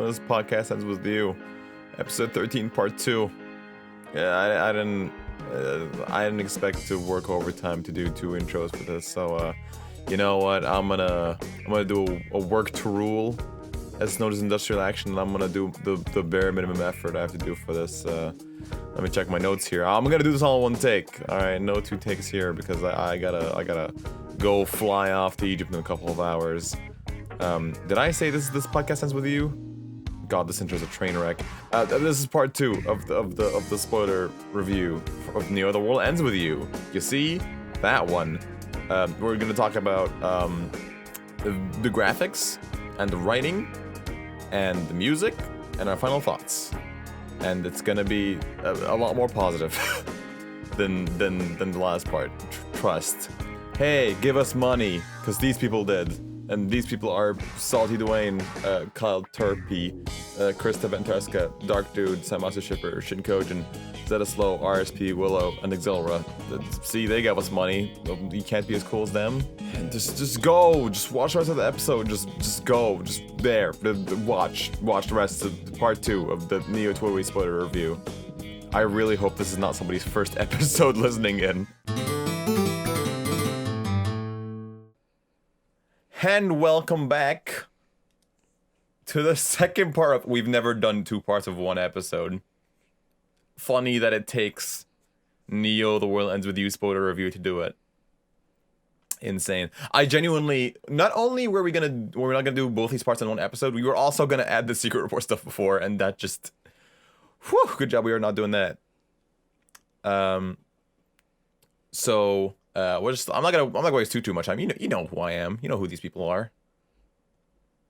This podcast ends with you. Episode 13, part 2. Yeah, I didn't expect to work overtime to do 2 intros for this, so you know what? I'm gonna do a work to rule, as known as industrial action, and I'm gonna do the bare minimum effort I have to do for this. Let me check my notes here. I'm gonna do this all in one take. All right, no 2 takes here because I gotta go fly off to Egypt in a couple of hours. Did I say this podcast ends with you? God, this intro's a train wreck. This is part 2 of the spoiler review of Neo: The World Ends With You. You see that one? We're gonna talk about the graphics and the writing and the music and our final thoughts. And it's gonna be a lot more positive than the last part. Trust. Hey, give us money, because these people did. And these people are Salty Dwayne, Kyle Turpey, Krista Venturesca, Dark Dude, Samasu Shipper, Shinkojin, Zeta Slow, RSP, Willow, and Exilra. See, they gave us money. You can't be as cool as them. Just go. Just watch the rest of the episode. Just go. Just there. Watch the rest of part 2 of the Neo TPEWY spoiler review. I really hope this is not somebody's first episode listening in. And welcome back to the second part of... We've never done 2 parts of 1 episode. Funny that it takes Neo: The World Ends With You spoiler review to do it. Insane. I genuinely... Not only were we not gonna do both these parts in 1 episode, we were also gonna add the secret report stuff before, and that just... Whew, good job we are not doing that. So... I'm not gonna waste too much time. You know who I am. You know who these people are.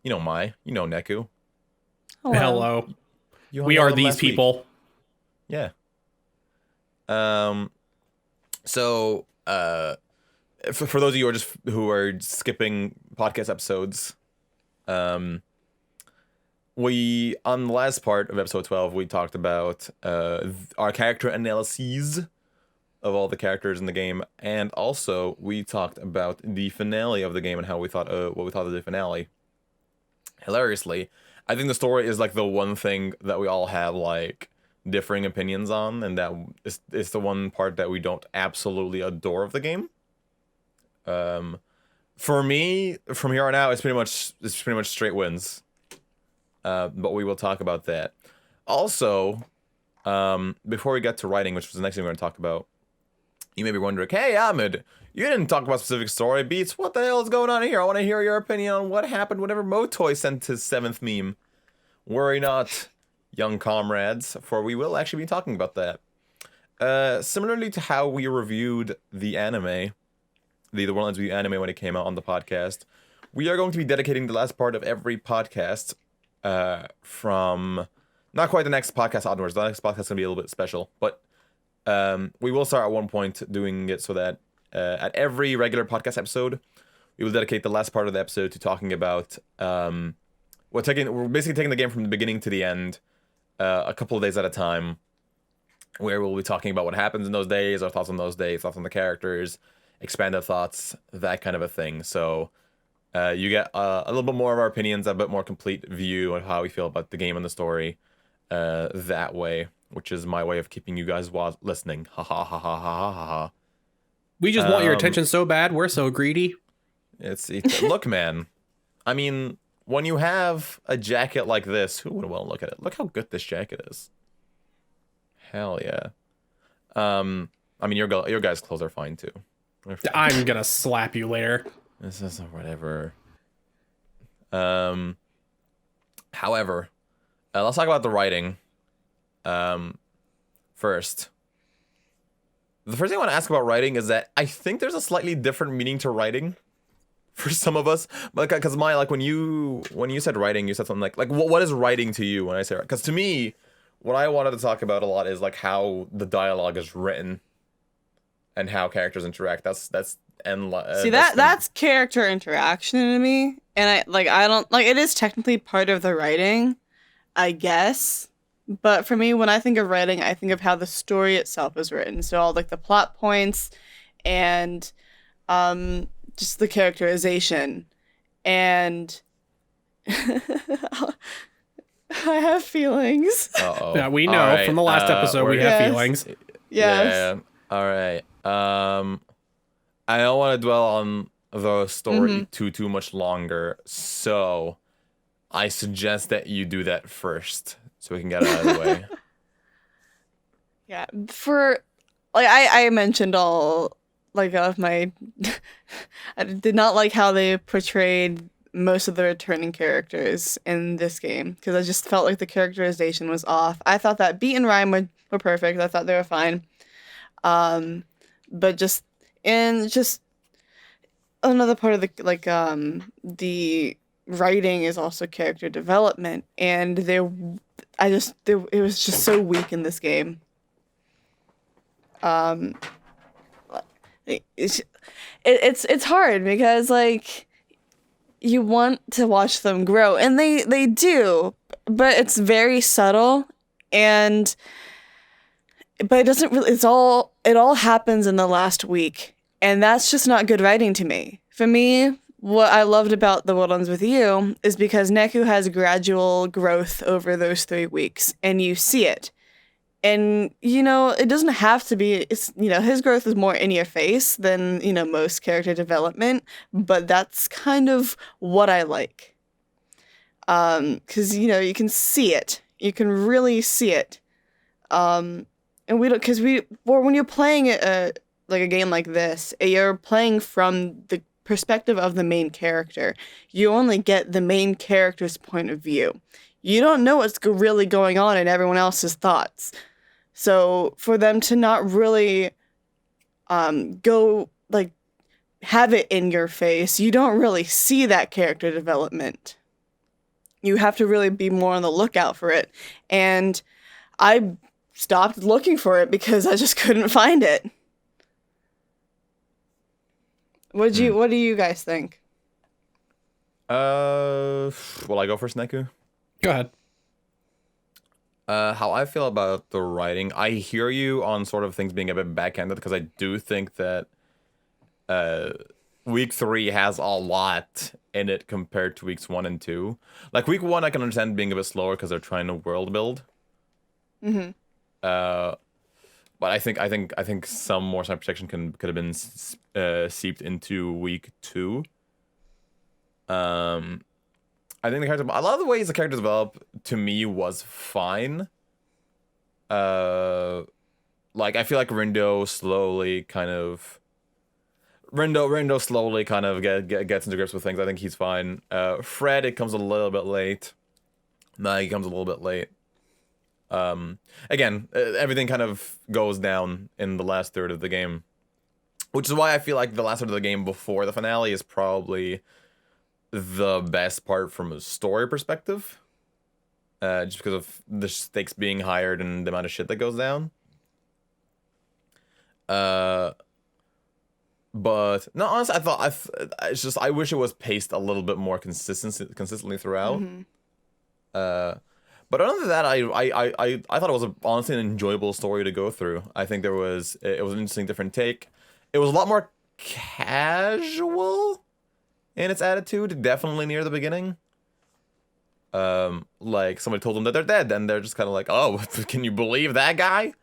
You know Neku. Hello. We are these people. Yeah. So for those of you who are skipping podcast episodes, we on the last part of episode 12 we talked about our character analyses of all the characters in the game, and also we talked about the finale of the game and how we thought what we thought of the finale. Hilariously, I think the story is like the one thing that we all have like differing opinions on, and that is the one part that we don't absolutely adore of the game. For me, from here on out, it's pretty much straight wins. But we will talk about that. Also, before we get to writing, which was the next thing we're going to talk about, you may be wondering, hey, Ahmed, you didn't talk about specific story beats. What the hell is going on here? I want to hear your opinion on what happened whenever Motoy sent his 7th meme. Worry not, young comrades, for we will actually be talking about that. Similarly to how we reviewed the anime, the World Ends With You anime when it came out on the podcast, we are going to be dedicating the last part of every podcast from not quite the next podcast onwards. The next podcast is going to be a little bit special, but we will start at one point doing it so that at every regular podcast episode, we will dedicate the last part of the episode to talking about we're basically taking the game from the beginning to the end, a couple of days at a time, where we'll be talking about what happens in those days, our thoughts on those days, thoughts on the characters, expanded thoughts, that kind of a thing. So you get a little bit more of our opinions, a bit more complete view on how we feel about the game and the story that way, which is my way of keeping you guys listening. Ha ha ha ha ha ha ha. We just want your attention so bad. We're so greedy. It's look, man. I mean, when you have a jacket like this, who would want to look at it? Look how good this jacket is. Hell yeah. I mean, your guys' clothes are fine too. I'm gonna slap you later. This is whatever. However, let's talk about the writing. First. The first thing I want to ask about writing is that I think there's a slightly different meaning to writing for some of us. But because when you said writing, you said something like what is writing to you when I say writing? Because to me, what I wanted to talk about a lot is like how the dialogue is written and how characters interact. That's character interaction to me, and I don't like it is technically part of the writing, I guess. But for me, when I think of writing, I think of how the story itself is written. So all like the plot points and just the characterization. And I have feelings. Uh-oh. Yeah, we know All right, from the last episode we have Yes. feelings. Yes. Yeah. All right. I don't want to dwell on the story too much longer, so I suggest that you do that first, so we can get it out of the way. Yeah. For like I mentioned all like of my I did not like how they portrayed most of the returning characters in this game because I just felt like the characterization was off. I thought that Beat and Rhyme were perfect. I thought they were fine. But just another part of the writing is also character development, and it was just so weak in this game. It's hard because like you want to watch them grow, and they do, but it's very subtle, and but it doesn't really. It all happens in the last week, and that's just not good writing to me. For me, what I loved about The World Ends With You is because Neku has gradual growth over those 3 weeks, and you see it. And, it doesn't have to be, his growth is more in your face than, most character development, but that's kind of what I like. 'Cause, you can see it. You can really see it. And we don't, when you're playing like a game like this, you're playing from the perspective of the main character. You only get the main character's point of view. You don't know what's really going on in everyone else's thoughts. So for them to not really go like have it in your face, you don't really see that character development. You have to really be more on the lookout for it. And I stopped looking for it because I just couldn't find it. What do you guys think? Will I go first, Neku? Go ahead. How I feel about the writing, I hear you on sort of things being a bit backhanded because I do think that week 3 has a lot in it compared to weeks 1 and 2. Like week 1, I can understand being a bit slower because they're trying to world build. Mm-hmm. But I think some more side protection could have been seeped into week 2. I think a lot of the ways the characters develop to me was fine. Like I feel like Rindo slowly kind of gets into grips with things. I think he's fine. Fred, it comes a little bit late. Nah, he comes a little bit late. Again, everything kind of goes down in the last third of the game, which is why I feel like the last third of the game before the finale is probably the best part from a story perspective, just because of the stakes being higher and the amount of shit that goes down. But no, honestly, I wish it was paced a little bit more consistently throughout. Mm-hmm. But other than that, I thought it was honestly an enjoyable story to go through. I think it was an interesting, different take. It was a lot more casual in its attitude, definitely near the beginning. Like somebody told them that they're dead, and they're just kind of like, "Oh, can you believe that guy?"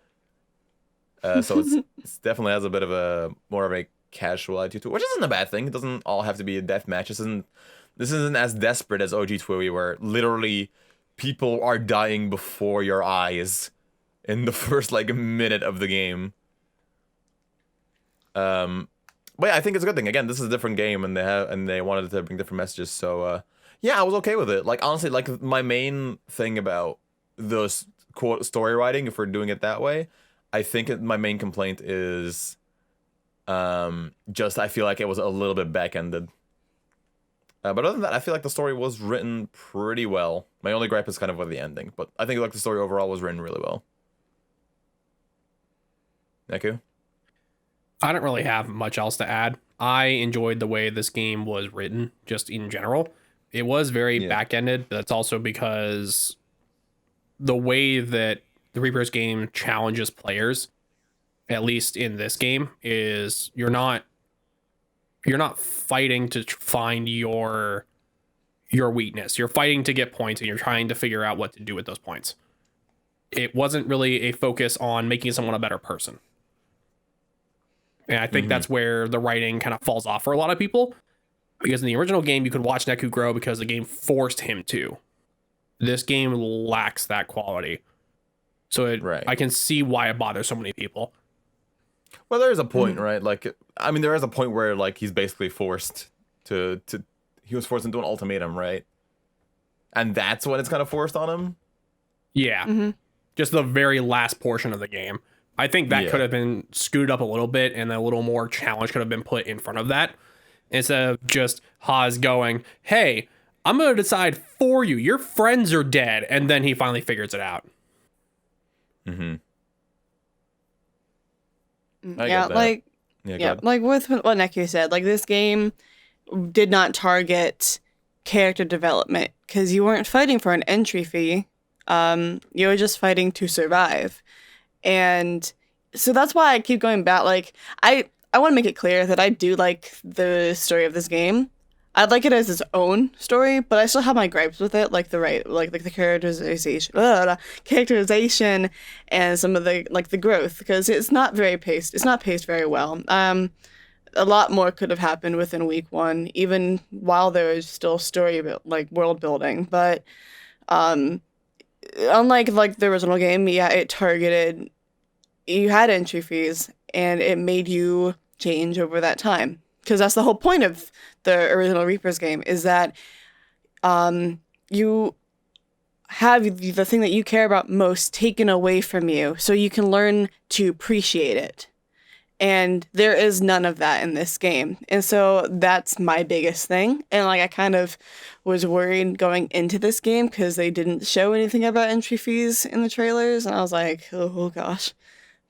So it's definitely has a bit of a more of a casual attitude to it, which isn't a bad thing. It doesn't all have to be a death match. This isn't as desperate as OG TPEWY, where literally people are dying before your eyes in the first like minute of the game. But yeah, I think it's a good thing. Again, this is a different game, and they wanted to bring different messages. So yeah, I was okay with it. Like honestly, like my main thing about those quote story writing, if we're doing it that way, I think my main complaint is just I feel like it was a little bit back-ended. But other than that, I feel like the story was written pretty well. My only gripe is kind of with the ending, but I think like the story overall was written really well. Neku? I don't really have much else to add. I enjoyed the way this game was written, just in general. It was very back-ended, but that's also because the way that the Reapers game challenges players, at least in this game, is you're not fighting to find your your weakness. You're fighting to get points, and you're trying to figure out what to do with those points. It wasn't really a focus on making someone a better person. And I think that's where the writing kind of falls off for a lot of people. Because in the original game, you could watch Neku grow because the game forced him to. This game lacks that quality. So I can see why it bothers so many people. Well, there is a point, right? Like, I mean, there is a point where, like, he's basically forced he was forced into an ultimatum, right? And that's when it's kind of forced on him? Yeah. Just the very last portion of the game. I think that could have been scooted up a little bit, and a little more challenge could have been put in front of that. Instead of just Haas going, hey, I'm going to decide for you. Your friends are dead. And then he finally figures it out. Yeah, like with what Neku said, like this game did not target character development because you weren't fighting for an entry fee. You were just fighting to survive. And so that's why I keep going back. Like, I want to make it clear that I do like the story of this game. I'd like it as its own story, but I still have my gripes with it, like the characterization and some of the growth, because it's not paced very well. A lot more could have happened within week one, even while there was still story world building. But unlike the original game, you had entry fees, and it made you change over that time. Because that's the whole point of the original Reapers game, is that you have the thing that you care about most taken away from you, so you can learn to appreciate it. And there is none of that in this game. And so that's my biggest thing. And I kind of was worried going into this game because they didn't show anything about entry fees in the trailers. And I was like, oh gosh.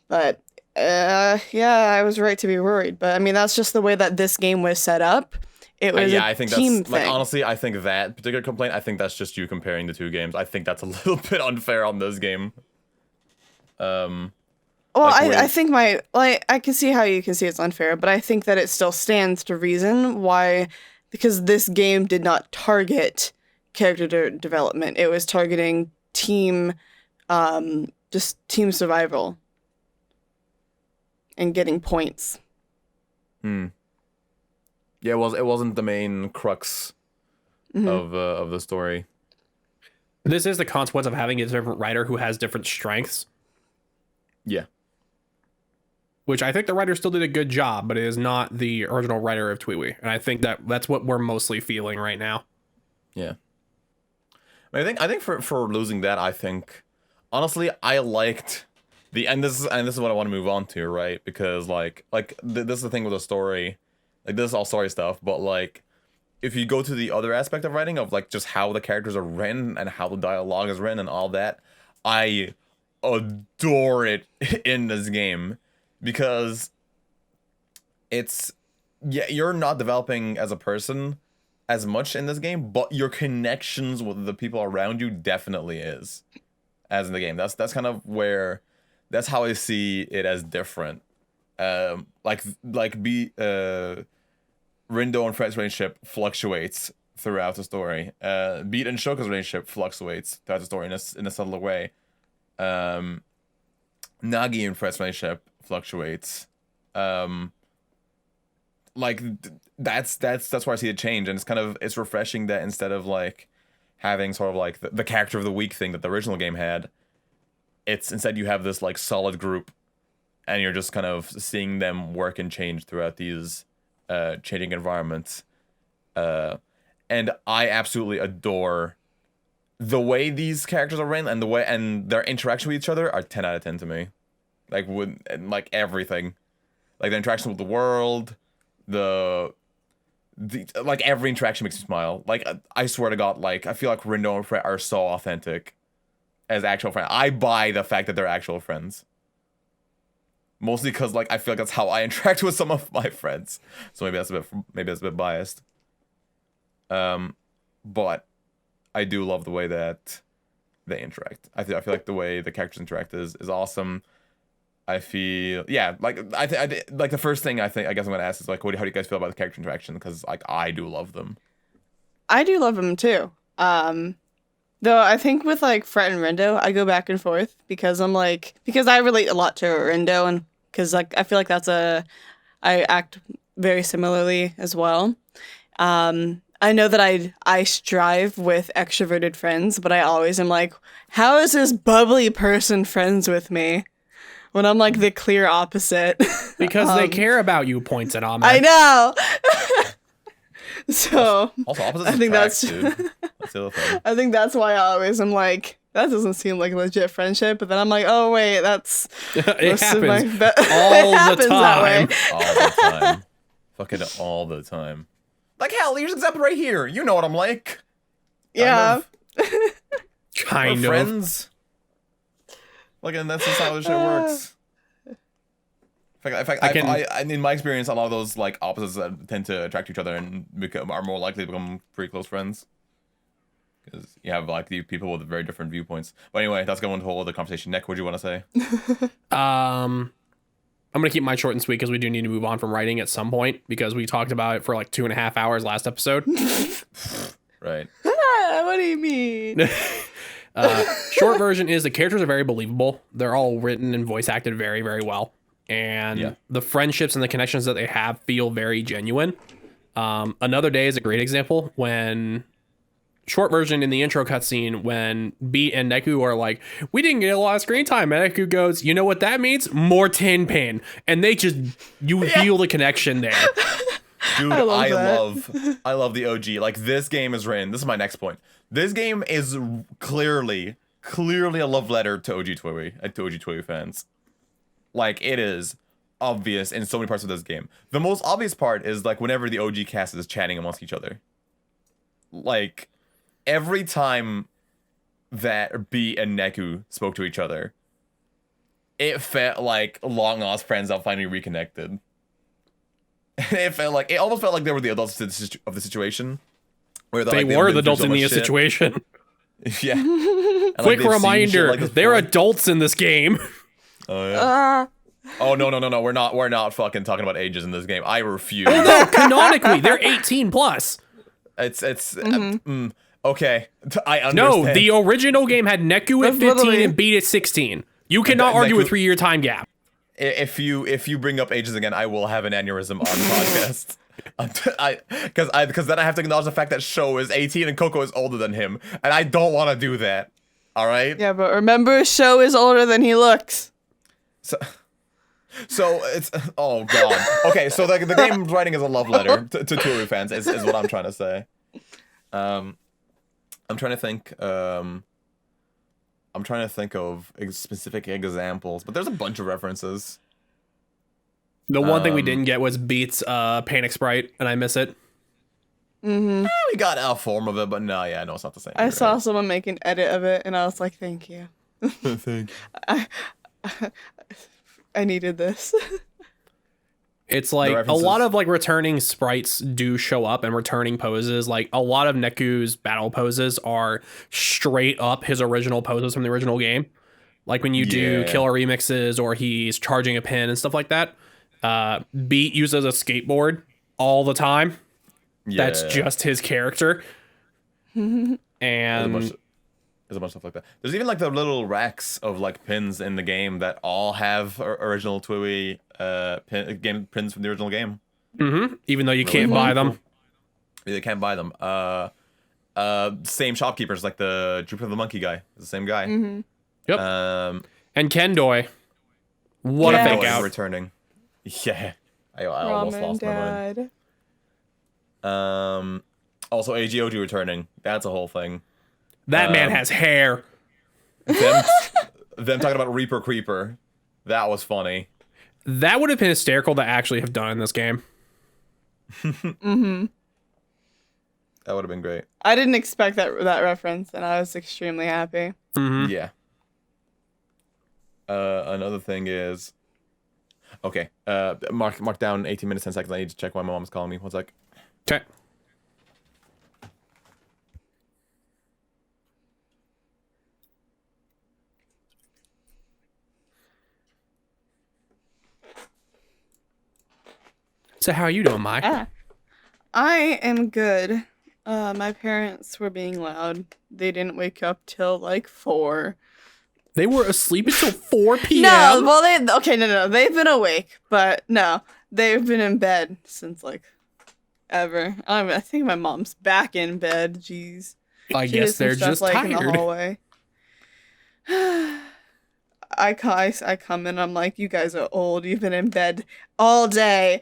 But I was right to be worried. But I mean, that's just the way that this game was set up. It was I think team that's thing. Honestly, I think that particular complaint, I think that's just you comparing the two games. I think that's a little bit unfair on this game. Well, I think I can see how you can see it's unfair, but I think that it still stands to reason why, because this game did not target character development. It was targeting just team survival and getting points. Yeah, it wasn't the main crux of the story. This is the consequence of having a different writer who has different strengths. Yeah. Which I think the writer still did a good job, but it is not the original writer of TPEWY. And I think that's what we're mostly feeling right now. Yeah. I think for losing that, I think honestly I liked and this is what I want to move on to, right? Because this is the thing with the story. Like, this is all story stuff, but if you go to the other aspect of writing of just how the characters are written and how the dialogue is written and all that, I adore it in this game. Because you're not developing as a person as much in this game, but your connections with the people around you definitely is, as in the game. That's kind of that's how I see it as different. Rindo and Fred's relationship fluctuates throughout the story. Beat and Shoka's relationship fluctuates throughout the story in a subtle way. Nagi and Fred's relationship fluctuates. That's where I see it change, and it's refreshing that instead of having sort of the character of the week thing that the original game had, it's instead you have this solid group, and you're just kind of seeing them work and change throughout these changing environments. And I absolutely adore the way these characters are written, and their interaction with each other are 10 out of 10 to me. Everything, the interaction with the world, the every interaction makes me smile. I swear to God, I feel like Rindo and Fred are so authentic as actual friends. I buy the fact that they're actual friends, mostly because I feel like that's how I interact with some of my friends. So maybe that's a bit biased. But I do love the way that they interact. I feel like the way the characters interact is awesome. I feel the first thing I guess I'm gonna ask is how do you guys feel about the character interaction? Because I do love them. I do love him too. Though I think with like Fret and Rindo, I go back and forth because because I relate a lot to Rindo, and because like I feel like I act very similarly as well. I know that I strive with extroverted friends, but I always am like, how is this bubbly person friends with me? When I'm like the clear opposite. Because they care about you, points at Ahmed. I know. So Also, opposites I think attract, that's dude. That's the other thing. I think that's why I always am like, that doesn't seem like a legit friendship. But then I'm like, oh wait, that's it happens all all the time. All the time. Fucking all the time. Like, hell, here's an example right here. You know what I'm like. Yeah. Kind We're of. friends. Like, and that's just how this shit works. In fact, in my experience, a lot of those like opposites that tend to attract each other and are more likely to become pretty close friends. Because you have like these people with very different viewpoints. But anyway, that's going to a whole other conversation. Nick, what do you want to say? I'm gonna keep mine short and sweet because we do need to move on from writing at some point because we talked about it for like 2.5 hours last episode. Right. What do you mean? Short version is the characters are very believable. They're all written and voice acted very, very well. And the friendships and the connections that they have feel very genuine. Another Day is a great example when short version in the intro cutscene when Beat and Neku are like, we didn't get a lot of screen time. And Neku goes, you know what that means? More tin pin. And they just, you feel the connection there. Dude, I love the OG. Like, this game is written. This is my next point. This game is clearly a love letter to OG TPEWY, to OG TPEWY fans. Like, it is obvious in so many parts of this game. The most obvious part is, like, whenever the OG cast is chatting amongst each other. Like, every time that Beat and Neku spoke to each other, it felt like long-lost friends that finally reconnected. It almost felt like they were the adults of the situation. Where they were the adults in the situation. Yeah. And, quick reminder, they're adults in this game. Oh yeah. Oh no, we're not fucking talking about ages in this game. I refuse. No, canonically, they're 18 plus. It's okay. I understand. No, the original game had Neku at 15 and Beat at 16. You cannot argue a 3-year time gap. If you bring up ages again, I will have an aneurysm on the podcast. Because then I have to acknowledge the fact that Sho is 18 and Coco is older than him, and I don't want to do that. All right. Yeah, but remember, Sho is older than he looks. So it's oh god. Okay, so the game writing is a love letter to TPEWY fans is what I'm trying to say. I'm trying to think. I'm trying to think of specific examples, but there's a bunch of references. The one thing we didn't get was Beat's Panic Sprite, and I miss it. Mm-hmm. We got a form of it, but no, it's not the same. I saw someone make an edit of it, and I was like, thank you. Thank you. I needed this. It's like a lot of like returning sprites do show up and returning poses. Like a lot of Neku's battle poses are straight up his original poses from the original game. Like when you do killer remixes or he's charging a pin and stuff like that. Beat uses a skateboard all the time. Yeah. That's just his character. And there's a bunch of stuff like that. There's even like the little racks of like pins in the game that all have original TPEWY game pins from the original game. Mm-hmm. Even though you can't buy them. Yeah, they can't buy them. Same shopkeepers, like the Jupiter the Monkey guy. It's the same guy. Mm-hmm. Yep. And Kendoi. What a fake out. Returning. Yeah. I almost lost my mind. Also AGOG returning. That's a whole thing. That man has hair. Them talking about Reaper Creeper. That was funny. That would have been hysterical to actually have done in this game. Mm-hmm. That would have been great. I didn't expect that reference, and I was extremely happy. Mm-hmm. Yeah. Another thing is... Okay. Mark down 18 minutes, 10 seconds. I need to check why my mom's calling me. 1 sec. Okay. So how are you doing, Mike? I am good. My parents were being loud. They didn't wake up till like 4. They were asleep until 4 p.m. No, well, no. They've been awake, but no, they've been in bed since like ever. I think my mom's back in bed. Jeez. I She guess did some they're stuff, just like, in the tired. hallway. I come in. I'm like, you guys are old. You've been in bed all day.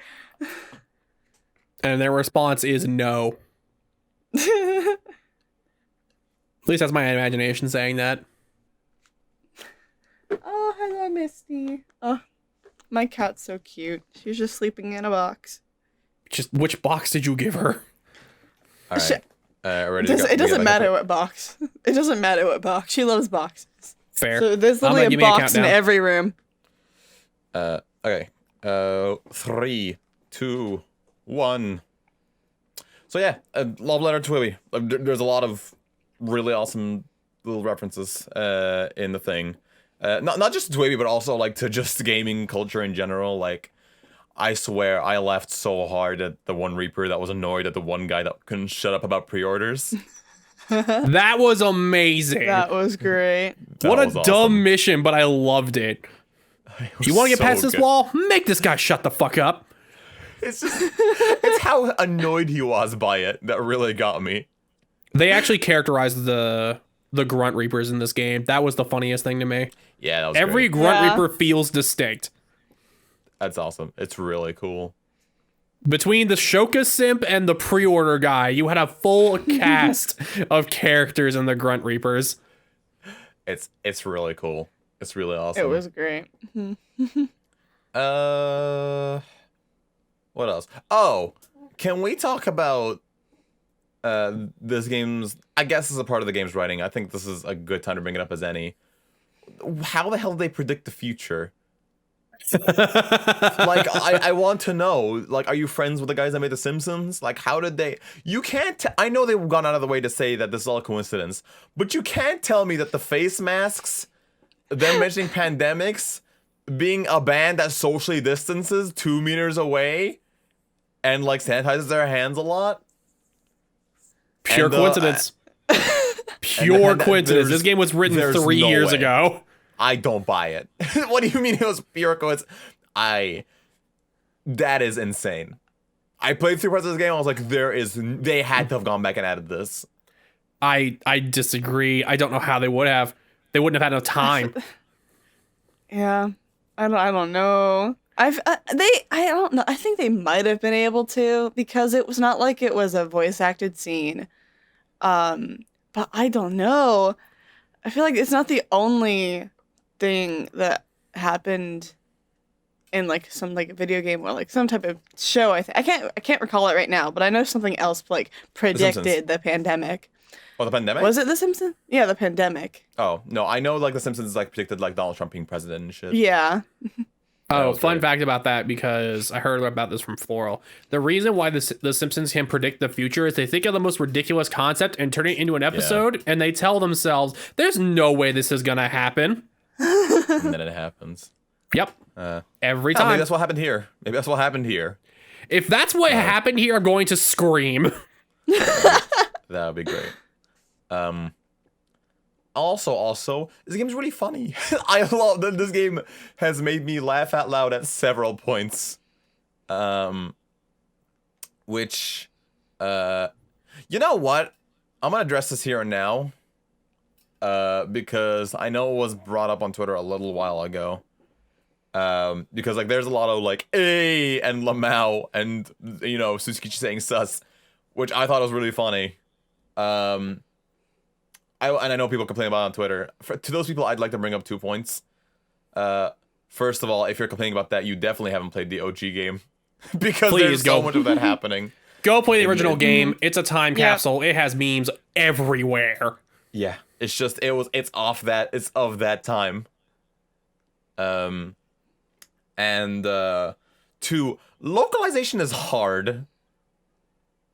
And their response is no. At least that's my imagination saying that. Oh, hello, Misty. Oh, my cat's so cute. She's just sleeping in a box. Just which box did you give her? All Sh- right. Ready to go? It doesn't matter what box. It doesn't matter what box. She loves boxes. Fair. So there's I'm literally gonna a give me a box in countdown. every room. Okay. 3, 2, 1. So yeah, love letter to TPEWY. There's a lot of really awesome little references in the thing. Not just to TPEWY, but also like to just gaming culture in general. Like, I swear I laughed so hard at the one Reaper that was annoyed at the one guy that couldn't shut up about pre-orders. That was amazing. That was great. What a was dumb awesome. mission, but I loved it. was You want to get so past this good. wall? Make this guy shut the fuck up. It's just, it's how annoyed he was by it that really got me. They actually characterized the Grunt Reapers in this game. That was the funniest thing to me. Yeah, that was Every great. Grunt Yeah. Reaper feels distinct. That's awesome. It's really cool. Between the Shoka simp and the pre-order guy, you had a full cast of characters in the Grunt Reapers. It's really cool. It's really awesome. It was great. What else? Oh, can we talk about this game's, I guess this is a part of the game's writing. I think this is a good time to bring it up as any. How the hell do they predict the future? Like, I want to know, like, are you friends with the guys that made The Simpsons? Like, how did they... You can't... I know they've gone out of the way to say that this is all coincidence, but you can't tell me that the face masks, them mentioning pandemics, being a band that socially distances 2 meters away and, like, sanitizes their hands a lot. Pure And, coincidence. Pure and coincidence. This game was written there's 3 no years way. ago. I don't buy it. What do you mean it was pure coincidence? That is insane. I played through parts of this game. I was like, they had to have gone back and added this. I disagree. I don't know how they would have. They wouldn't have had enough time. Yeah, I don't know. I don't know. I think they might have been able to because it was not like it was a voice acted scene. But I don't know. I feel like it's not the only thing that happened in like some like video game or like some type of show. I can't recall it right now, but I know something else like predicted the pandemic. Oh, the pandemic? Was it The Simpsons? Yeah, the pandemic. Oh, no, I know, like, The Simpsons, like, predicted, like, Donald Trump being president and shit. Yeah. Oh, was fun great. fact about that, because I heard about this from Floral. The reason why the Simpsons can predict the future is they think of the most ridiculous concept and turn it into an episode, and they tell themselves, there's no way this is going to happen. And then it happens. Yep. Every Oh, time. maybe that's what happened here. Maybe that's what happened here. If that's what happened here, I'm going to scream. That would be great. Also, this game's really funny. I love that this game has made me laugh out loud at several points. Which, you know what? I'm gonna address this here and now. Because I know it was brought up on Twitter a little while ago. Because, like, there's a lot of, like, "Ay" and Lamau and, you know, Suzukichi saying sus, which I thought was really funny. I know people complain about it on Twitter. To those people, I'd like to bring up 2 points. First of all, if you're complaining about that, you definitely haven't played the OG game. Because Please there's so go. much of that happening. Go play the original game. It's a time Yeah. capsule. It has memes everywhere. Yeah, it's just it's of that time. And 2, localization is hard.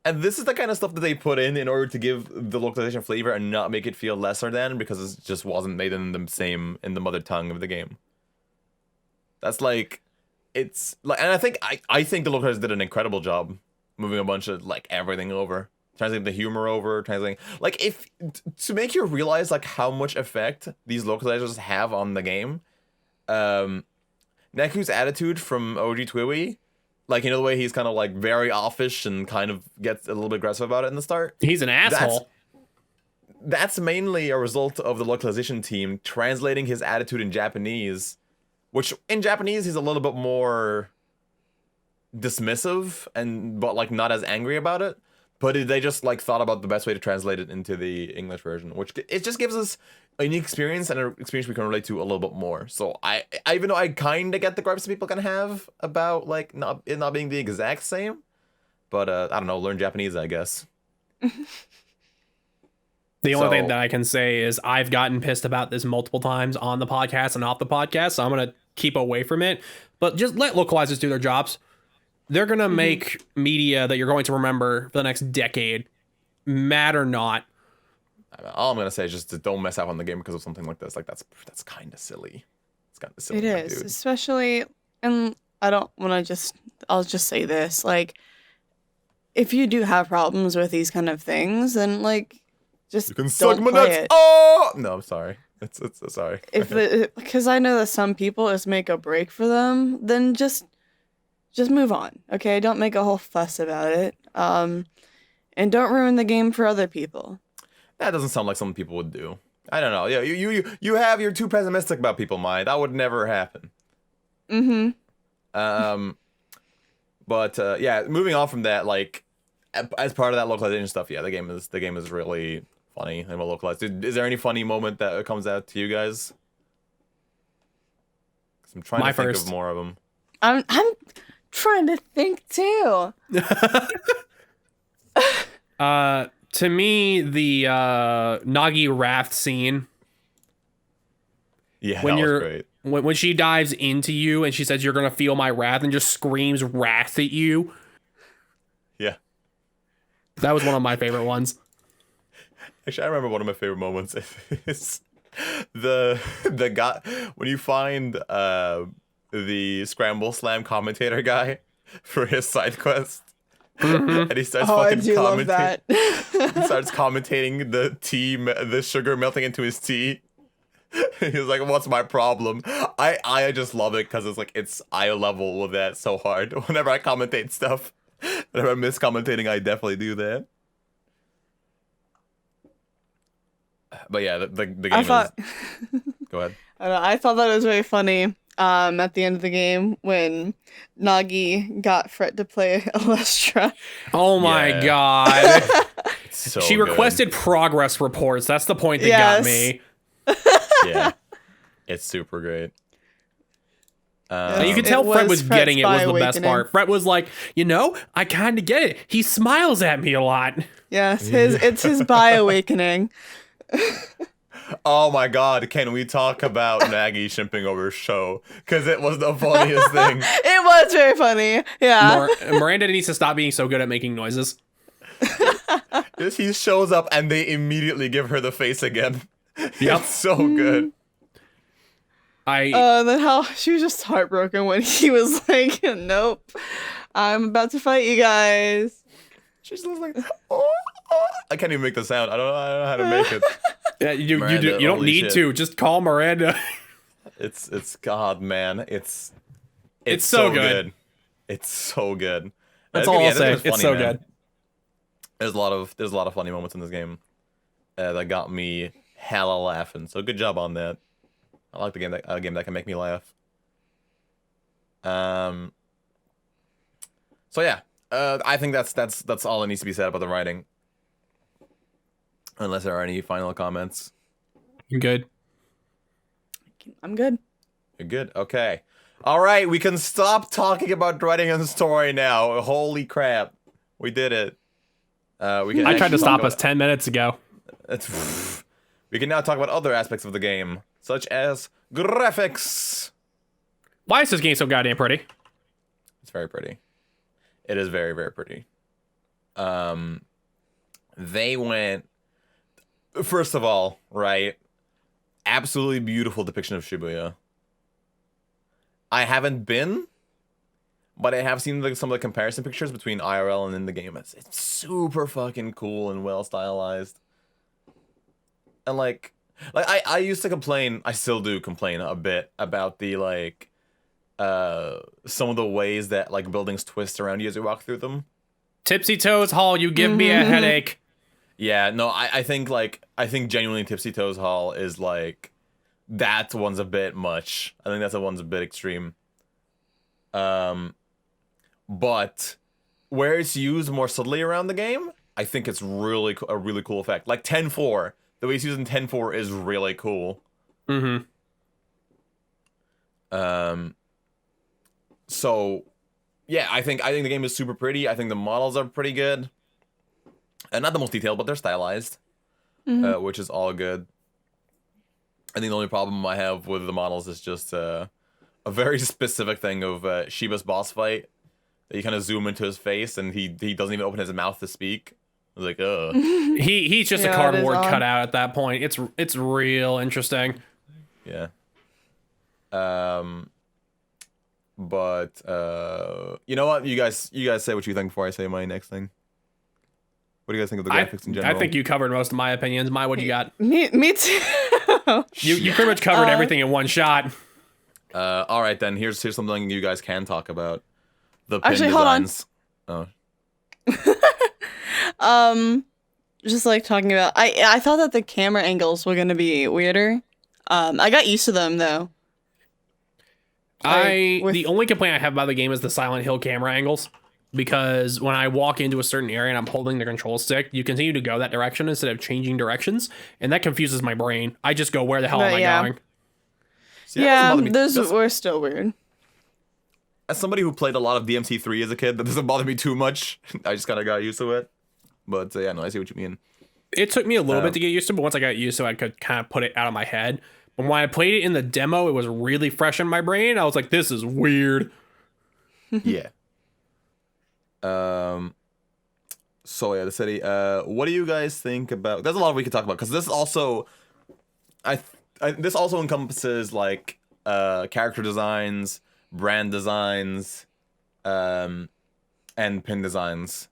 And this is the kind of stuff that they put in order to give the localization flavor and not make it feel lesser than, because it just wasn't made in the mother tongue of the game. That's like, it's like, and I think the localizers did an incredible job moving a bunch of like everything over translating the humor over, translating like to make you realize like how much effect these localizers have on the game. Neku's attitude from OG TPEWY, like, you know, the way he's kind of like very offish and kind of gets a little bit aggressive about it in the start. He's an asshole. That's mainly a result of the localization team translating his attitude in Japanese, which in Japanese he's a little bit more dismissive but like not as angry about it. But they just like thought about the best way to translate it into the English version, which it just gives us a unique experience and an experience we can relate to a little bit more. So I even though I kind of get the gripes people can have about like it not being the exact same, but I don't know, learn Japanese, I guess. The only thing that I can say is I've gotten pissed about this multiple times on the podcast and off the podcast, so I'm gonna keep away from it. But just let localizers do their jobs. They're going to make media that you're going to remember for the next decade, mad or not. All I'm going to say is just don't mess up on the game because of something like this. Like, that's kind of silly. It's kind of silly. It is, dude. Especially, and I'll just say this. Like, if you do have problems with these kind of things, then, like, just you can don't suck my play nuts. it. Oh! No, I'm sorry. It's sorry. Because I know that some people, it's make a break for them, then just move on, okay? Don't make a whole fuss about it. And don't ruin the game for other people. That doesn't sound like something people would do. I don't know. Yeah, you're too pessimistic about people, Mai. That would never happen. But yeah, moving on from that, like as part of that localization stuff, yeah, the game is really funny and well localized. Is there any funny moment that comes out to you guys? 'Cause I'm trying to think of more of them. I'm trying to think too. To me, the Nagi raft scene. Yeah, that was great. When she dives into you and she says you're gonna feel my wrath and just screams wrath at you. Yeah. That was one of my favorite ones. Actually, I remember one of my favorite moments is the guy when you find the Scramble Slam commentator guy for his side quest. And he starts fucking commentating. He starts commentating the sugar melting into his tea. He's like, "What's my problem?" I just love it because it's like it's eye level with that so hard. Whenever I commentate stuff, whenever I miss commentating, I definitely do that. But yeah, the game is. Go ahead. I thought that was very funny. At the end of the game when Nagi got Fret to play Alestra. Oh my god. So she requested progress reports. That's the point that got me. Yeah. It's super great. You could tell Fret was getting it was the best part. Fret was like, I kind of get it. He smiles at me a lot. Yes, it's his bi awakening. Oh my god, can we talk about Nagi shimping over Sho? Because it was the funniest thing. It was very funny. Yeah. Miranda needs to stop being so good at making noises. He shows up and they immediately give her the face again. Yep. It's so good. Then how she was just heartbroken when he was like, "Nope, I'm about to fight you guys." She's just like, oh. I can't even make the sound. I don't know how to make it. Yeah, you don't need to. Just call Miranda. It's God, man. It's so good. It's so good. That's all I'll say. It's so good. There's a lot of funny moments in this game that got me hella laughing. So good job on that. I like the game that can make me laugh. So yeah, I think that's all that needs to be said about the writing. Unless there are any final comments. I'm good. You're good? Okay. All right, we can stop talking about writing and story now. Holy crap. We did it. I tried to stop us 10 minutes ago. We can now talk about other aspects of the game, such as graphics. Why is this game so goddamn pretty? It's very pretty. It is very, very pretty. They went... First of all, right, absolutely beautiful depiction of Shibuya. I haven't been, but I have seen some of the comparison pictures between IRL and in the game. It's super fucking cool and well stylized. And like I used to complain, I still do complain a bit about the like some of the ways that like buildings twist around you as you walk through them. Tipsy Toes Hall, you give me a headache. Yeah, no, I think genuinely Tipsy Toes Hall is like, that one's a bit much. I think that's one's a bit extreme. But where it's used more subtly around the game, I think it's really a really cool effect. Like 10-4, the way it's used in 10-4 is really cool. Mm-hmm. So yeah, I think the game is super pretty. I think the models are pretty good. And not the most detailed, but they're stylized, which is all good. I think the only problem I have with the models is just a very specific thing of Shiba's boss fight. That you kind of zoom into his face, and he doesn't even open his mouth to speak. I was like, ugh. He's just a cardboard cutout at that point. It's real interesting. Yeah. But you know what? You guys say what you think before I say my next thing. What do you guys think of the graphics in general? I think you covered most of my opinions. What do you got? Me too. You pretty much covered everything in one shot. All right, then here's something you guys can talk about. The pin Actually, designs. hold on. Just like talking about, I thought that the camera angles were gonna be weirder. I got used to them though. The only complaint I have about the game is the Silent Hill camera angles, because when I walk into a certain area and I'm holding the control stick, you continue to go that direction instead of changing directions, and that confuses my brain. I just go, where the hell am I going? See, those were still weird. As somebody who played a lot of DMC3 as a kid, that doesn't bother me too much. I just kind of got used to it. But yeah, no, I see what you mean. It took me a little bit to get used to, but once I got used to it, I could kind of put it out of my head. But when I played it in the demo, it was really fresh in my brain. I was like, this is weird. Yeah. So yeah, the city. What do you guys think about? There's a lot we could talk about, because this also, this also encompasses like character designs, brand designs, and pin designs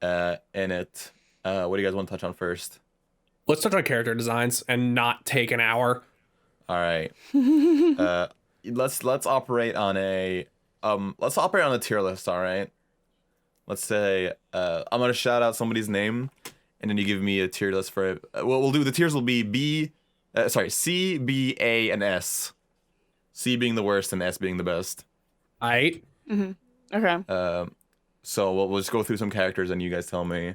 in it. What do you guys want to touch on first? Let's touch on character designs and not take an hour. All right. Let's operate on a tier list. All right. Let's say I'm gonna shout out somebody's name, and then you give me a tier list for it. We'll do, the tiers will be C, B, A, and S. C being the worst and S being the best. Aight. Okay. So we'll just go through some characters, and you guys tell me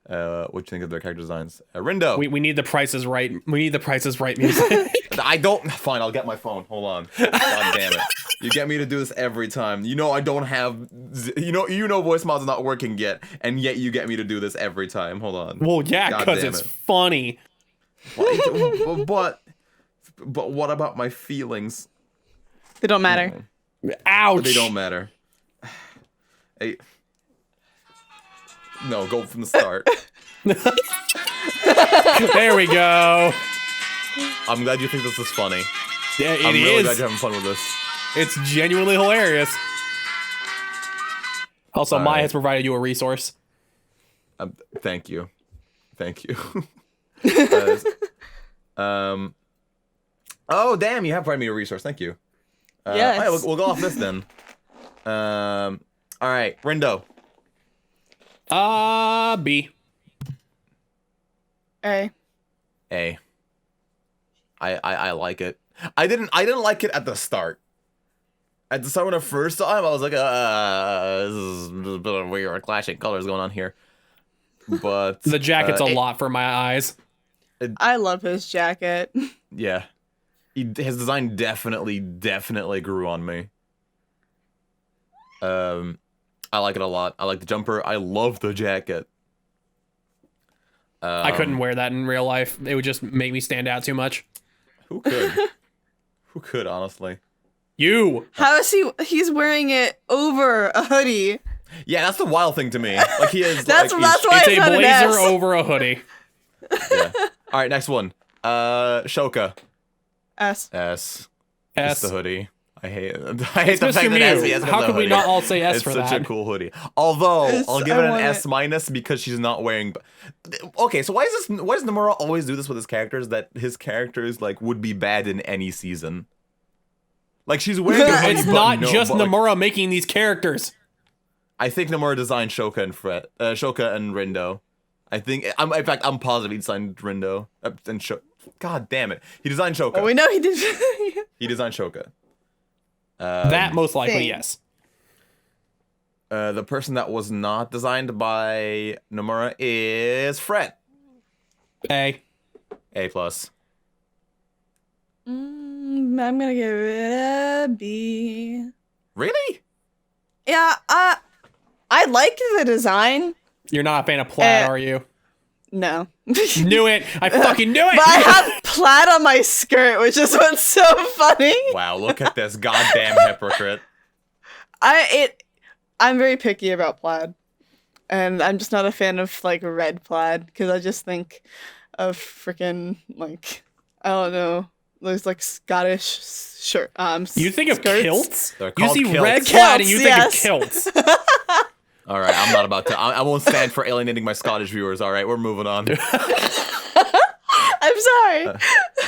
what you think of their character designs. Rindo. We need the Price is Right. We need the Price is Right music. I don't. Fine, I'll get my phone. Hold on. God damn it! You get me to do this every time. You know I don't have. You know voice mod's not working yet, and yet you get me to do this every time. Hold on. Well, yeah, because it's funny. But what about my feelings? They don't matter. Ouch. They don't matter. Hey. No, go from the start. There we go. I'm glad you think this is funny. Yeah, it is. I'm really glad you're having fun with this. It's genuinely hilarious. Also, Maya right. has provided you a resource. Thank you. Oh, damn, you have provided me a resource. Thank you. Yes. All right, we'll go off this then. All right, Rindo. B. A. I like it. I didn't like it at the start. At the start when I first saw him, I was like, this is a bit of weird clashing colors going on here. But The jacket's a lot for my eyes. I love his jacket. Yeah. His design definitely grew on me. I like it a lot. I like the jumper. I love the jacket. I couldn't wear that in real life. It would just make me stand out too much. Who could? Who could, honestly? You! How is he's wearing it over a hoodie? Yeah, that's the wild thing to me. Like, he is. That's like, why It's it's a not an blazer S. over a hoodie. Yeah. All right, next one. Shoka. S. S. S. It's the hoodie. I hate it. I hate the Mr. fact that it has the Mew. S. How could we not all say S it's for such that? a cool hoodie. Although I'll give it an want S minus because she's not wearing. Okay, so why does Nomura always do this with his characters? That his characters like would be bad in any season. Like she's wearing. A hoodie, It's but not no, just but, like, Nomura making these characters. I think Nomura designed Shoka and Rindo. I think in fact I'm positive he designed Rindo and God damn it, he designed Shoka. Oh, we know he did. He designed Shoka. That most likely, Same. yes. The person that was not designed by Nomura is Fret. A. A plus. I'm gonna give it a B. Really? Yeah, I liked the design. You're not a fan of plaid, are you? No. Knew it. I fucking knew it. But I have plaid on my skirt, which is what's so funny. Wow, look at this goddamn hypocrite. I'm very picky about plaid. And I'm just not a fan of like red plaid because I just think of freaking like I don't know, those like Scottish shirt You think of skirts. kilts? They're You called see kilts. red plaid and you think Kilts, of kilts. All right, I'm not about to. I won't stand for alienating my Scottish viewers. All right, we're moving on. I'm sorry.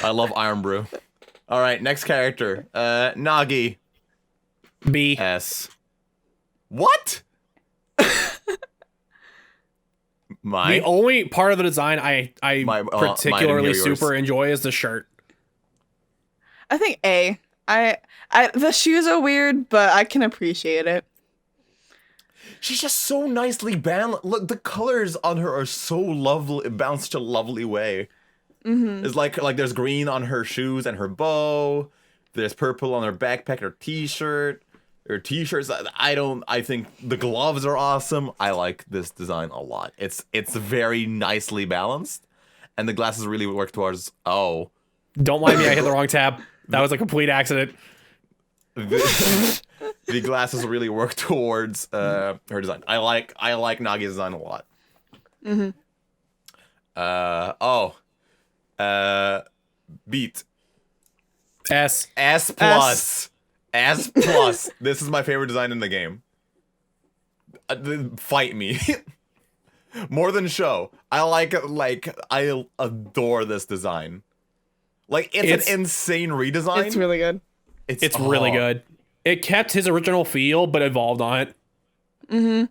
I love Iron Brew. All right, next character. Nagi. B. S. What? The only part of the design I mine particularly and yours. super enjoy is the shirt. I think A. The shoes are weird, but I can appreciate it. She's just so nicely balanced. Look, the colors on her are so lovely, balanced such a lovely way. Mm-hmm. It's like there's green on her shoes and her bow. There's purple on her backpack, her t-shirt, her t-shirts. I think the gloves are awesome. I like this design a lot. It's very nicely balanced, and the glasses really work towards. Oh, Don't mind me, I hit the wrong tab. That was a complete accident. the glasses really work towards her design. I like Nagi's design a lot. Mm-hmm. Beat. S. S plus. S plus. This is my favorite design in the game. Fight me. More than show. I adore this design. Like it's an insane redesign. It's really good. It's really good. It kept his original feel, but evolved on it. Mm-hmm.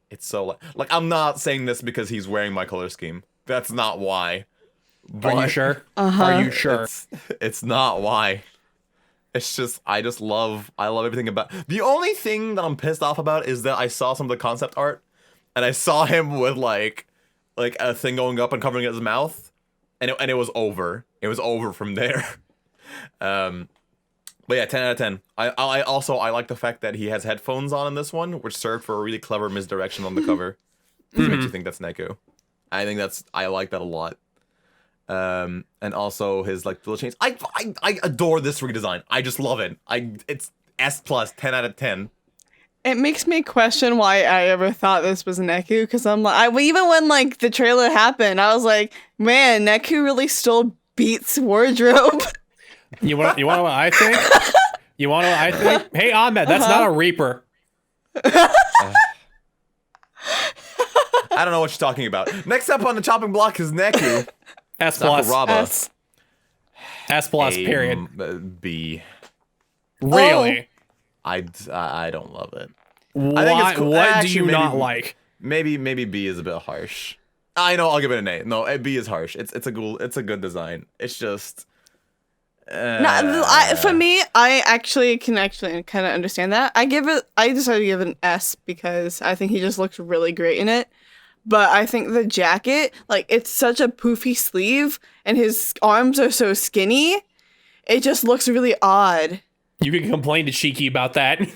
It's so like I'm not saying this because he's wearing my color scheme. That's not why. Are you sure? Uh-huh. Are you sure? It's not why. It's just I love everything about. The only thing that I'm pissed off about is that I saw some of the concept art, and I saw him with like a thing going up and covering his mouth, and it was over. It was over from there. But yeah, 10 out of 10. I also like the fact that he has headphones on in this one, which served for a really clever misdirection on the cover. Which makes you think that's Neku. I like that a lot. And also his like little chains. I adore this redesign. I just love it. It's S plus 10 out of 10. It makes me question why I ever thought this was Neku, because I'm like, even when like the trailer happened, I was like, man, Neku really stole Beat's wardrobe. You want to know what I think? You want to know what I think? Hey, Ahmed, that's not a Reaper. I don't know what you're talking about. Next up on the chopping block is Neku. S plus. Sakuraba. S plus. Period. B. Really? I don't love it. Why, I think it's cool. what Actually, do you maybe- not like? Maybe B is a bit harsh. I know, I'll give it an A. No, B is harsh. It's a good design. It's just For me, I actually can kind of understand that. I decided to give it an S because I think he just looks really great in it. But I think the jacket, like, it's such a poofy sleeve and his arms are so skinny. It just looks really odd. You can complain to Shiki about that.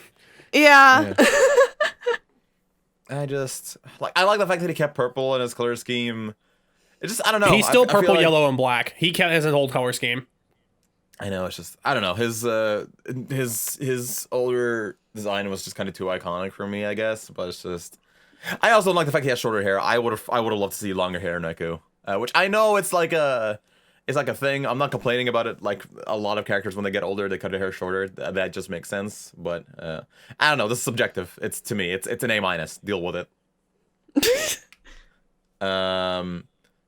Yeah. I like the fact that he kept purple in his color scheme. It just I don't know. He's still I feel purple, like- yellow, and black. He kept his whole color scheme. I know, it's just I don't know. His older design was just kind of too iconic for me, I guess. But it's just I also don't like the fact he has shorter hair. I would have loved to see longer hair Neku. Which I know it's it's like a thing. I'm not complaining about it. Like a lot of characters, when they get older, they cut their hair shorter. That just makes sense. But I don't know. This is subjective. It's to me. It's an A-. Deal with it.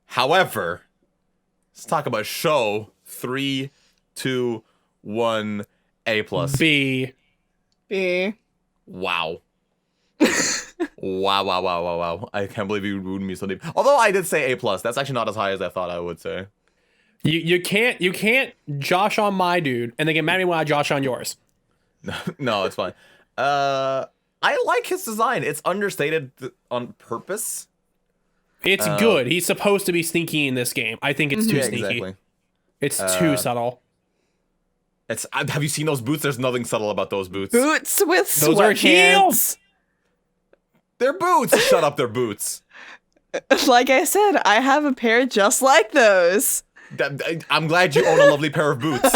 However, let's talk about show 3, 2, 1, A+. B. Wow. Wow. I can't believe you ruined me so deep. Although I did say A+. That's actually not as high as I thought I would say. You can't Josh on my dude and then get mad at me when I Josh on yours. No, it's fine. I like his design. It's understated on purpose. It's good. He's supposed to be sneaky in this game. I think it's too sneaky. Exactly. It's too subtle. Have you seen those boots? There's nothing subtle about those boots. Boots with Those are heels. They're boots. Shut up, they're boots. Like I said, I have a pair just like those. I'm glad you own a lovely pair of boots.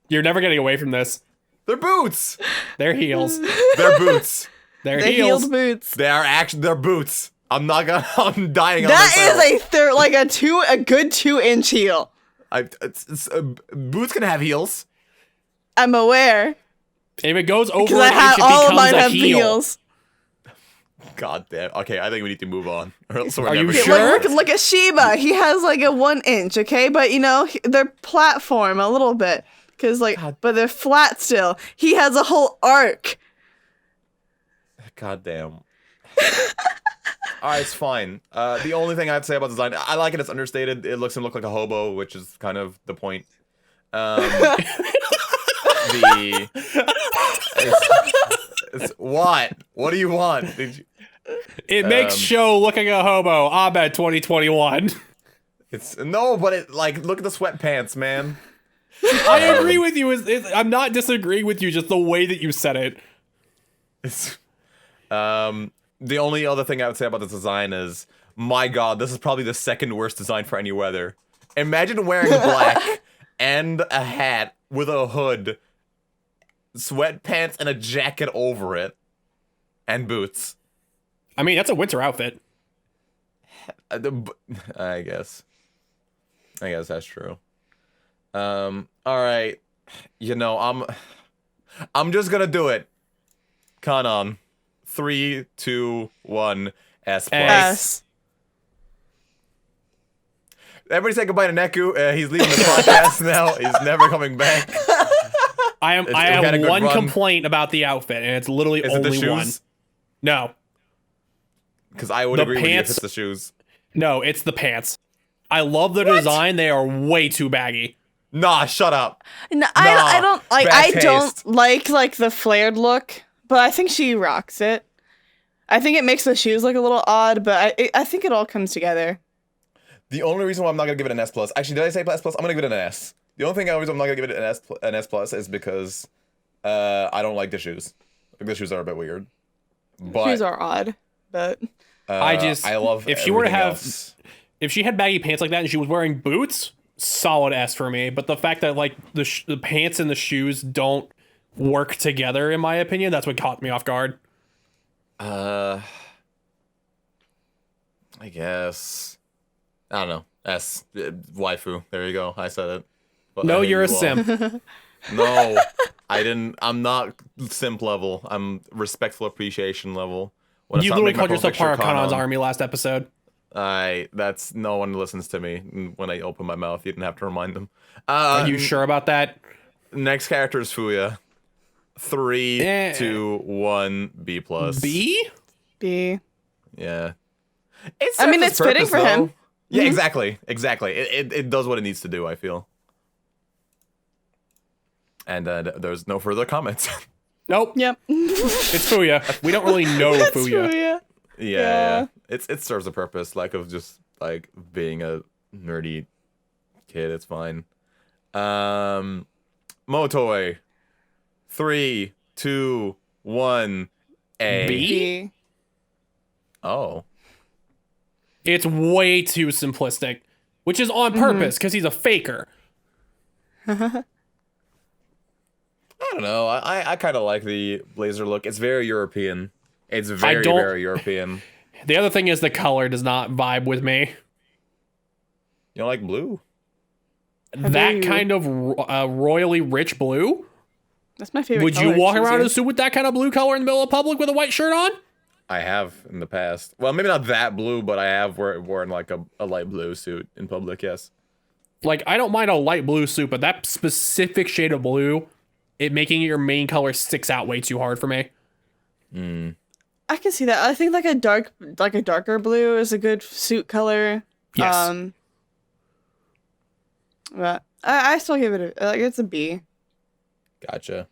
You're never getting away from this. They're boots. They're heels. They're boots. They're The heels. heeled boots. They're boots. I'm dying on That this. is a good 2-inch heel. Boots can have heels. I'm aware. If it goes over Because an I have inch, it all of becomes mine a have heel. heels. God damn. Okay, I think we need to move on. Or else we're Are you never sure? Look at Sheba. He has like a 1-inch, okay? But they're platform a little bit. But they're flat still. He has a whole arc. God damn. Alright, it's fine. The only thing I'd say about design, I like it, it's understated. It makes him look like a hobo, which is kind of the point. What? What do you want? It makes show look like a hobo. Abed 2021. But look at the sweatpants, man. I agree with you. I'm not disagreeing with you, just the way that you said it. The only other thing I would say about this design is, my god, this is probably the second worst design for any weather. Imagine wearing black and a hat with a hood, sweatpants, and a jacket over it, and boots. I mean, that's a winter outfit. I guess that's true. All right. I'm just gonna do it. Con on. 3, 2, 1, S+. S. Everybody say goodbye to Neku. He's leaving the podcast now. He's never coming back. I have one complaint about the outfit, and it's literally Is it the only shoes? one. No. Because I would The agree with you if pants- it's the shoes. No, it's the pants. I love the design. They are way too baggy. Nah, shut up. No, I don't like. bad I taste. don't like the flared look, but I think she rocks it. I think it makes the shoes look a little odd, but I think it all comes together. The only reason why I'm not gonna give it an S+, actually, did I say S+? I'm gonna give it an S. The only reason I'm not gonna give it an S+ is because I don't like the shoes. I think the shoes are a bit weird. But Shoes are odd, but I love if she were to everything have else. if she had baggy pants like that and she was wearing boots, solid S for me. But the fact that the pants and the shoes don't work together, in my opinion, that's what caught me off guard. I guess. I don't know. S. Waifu. There you go. I said it. But No, I hate you're a you all. simp. No, I didn't. I'm not simp level. I'm respectful appreciation level. When I You start literally making my called yourself profile part of picture Kanon's Kanon, army last episode. That's no one listens to me when I open my mouth. You didn't have to remind them. Are you sure about that? Next character is Fuya. 3, 2, 1, B+. B? B. Yeah. I mean, it's fitting for him. Yeah, exactly. It does what it needs to do, I feel. And there's no further comments. Nope. Yep. It's Fuya. We don't really know That's Fuya. Fuya. Yeah. It serves a purpose, of just being a nerdy kid. It's fine. Motoi. 3, 2, 1, A. B? B. Oh. It's way too simplistic, which is on purpose because he's a faker. I don't know. I kind of like the blazer look. It's very European. It's very, don't- very European. The other thing is the color does not vibe with me. You don't like blue? That kind of royally rich blue? That's my favorite Would color. you walk around in Choose a suit with that kind of blue color in the middle of public with a white shirt on? I have in the past. Well, maybe not that blue, but I have worn like a light blue suit in public, yes. Like, I don't mind a light blue suit, but that specific shade of blue, it making it your main color sticks out way too hard for me. I can see that. I think like a darker blue is a good suit color. Yes. But I still give it it's a B. Gotcha.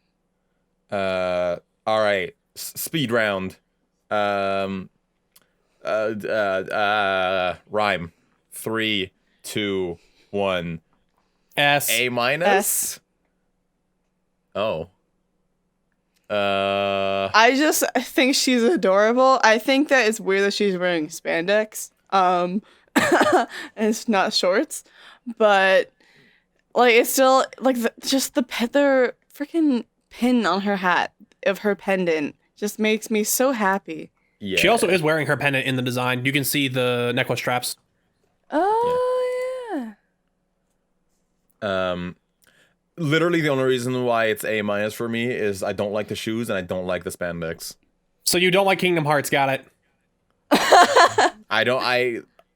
All right. Speed round. Rhyme. 3, 2, 1. S. A minus. S. Oh. I just think she's adorable. I think that it's weird that she's wearing spandex. And it's not shorts, but like it's still like the freaking pin on her hat of her pendant just makes me so happy. Yeah. She also is wearing her pendant in the design. You can see the necklace straps. Oh yeah. Literally the only reason why it's A minus for me is I don't like the shoes and I don't like the spandex. So you don't like Kingdom Hearts, got it.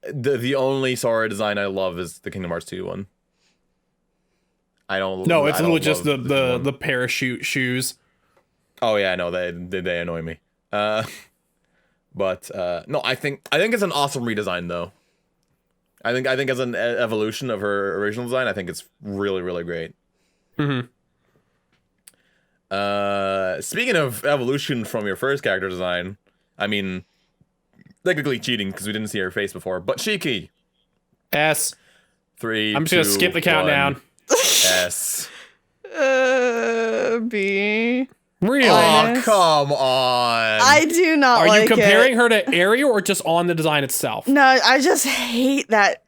The only Sora design I love is the Kingdom Hearts 2 one. No, it's literally just the parachute shoes. Oh yeah, I know they annoy me. No, I think it's an awesome redesign though. I think as an evolution of her original design, I think it's really, really great. Mm-hmm. Speaking of evolution from your first character design, I mean, technically cheating because we didn't see her face before, but Shiki. S. 3. I'm just gonna skip the countdown. S. B. Really? Oh, come on. I do not like it. Are you comparing her to Ariel or just on the design itself? No, I just hate that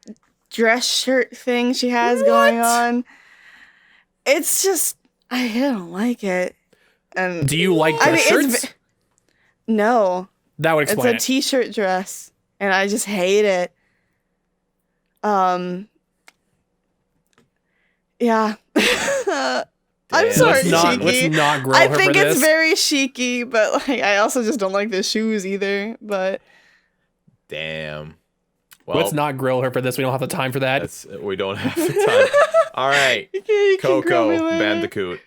dress shirt thing she has going on. It's just, I don't like it. And do you like dress shirts? No. That would explain It's a t-shirt dress, and I just hate it. Yeah. I'm sorry, Shiki. Let's not grill I her think for it's this. very Shiki, but like I also just don't like the shoes either. But damn. Well, let's not grill her for this. We don't have the time for that. We don't have the time. All right. you can grill me Coco later. Bandicoot.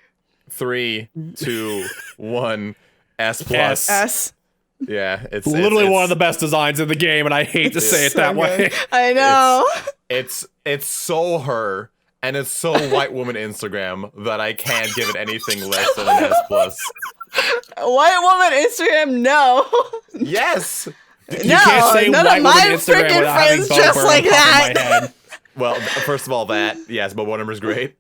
3, 2, 1. S plus. S. Yeah, it's literally one of the best designs in the game, and I hate to say it that way. I know. It's so her, and it's so white woman Instagram that I can't give it anything less than an S plus. White woman Instagram, no. Yes. You can't say none white of woman my Instagram freaking without having friends bone dress burn like on top of my that. head. Well, first of all, that yes, but one number's great.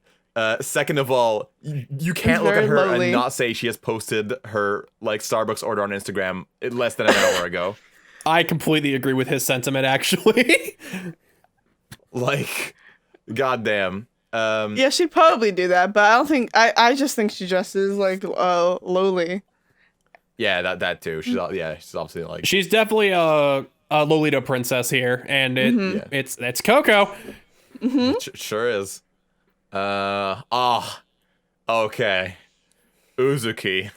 Second of all, you can't look at Very her lowly. and not say she has posted her like Starbucks order on Instagram less than an hour ago. I completely agree with his sentiment, actually. Like, goddamn. Yeah, she'd probably do that, but I don't think. I just think she dresses like lowly. Yeah, that too. She's obviously like She's definitely a Lolita princess here, and it's Coco. it sure is. Okay. Uzuki.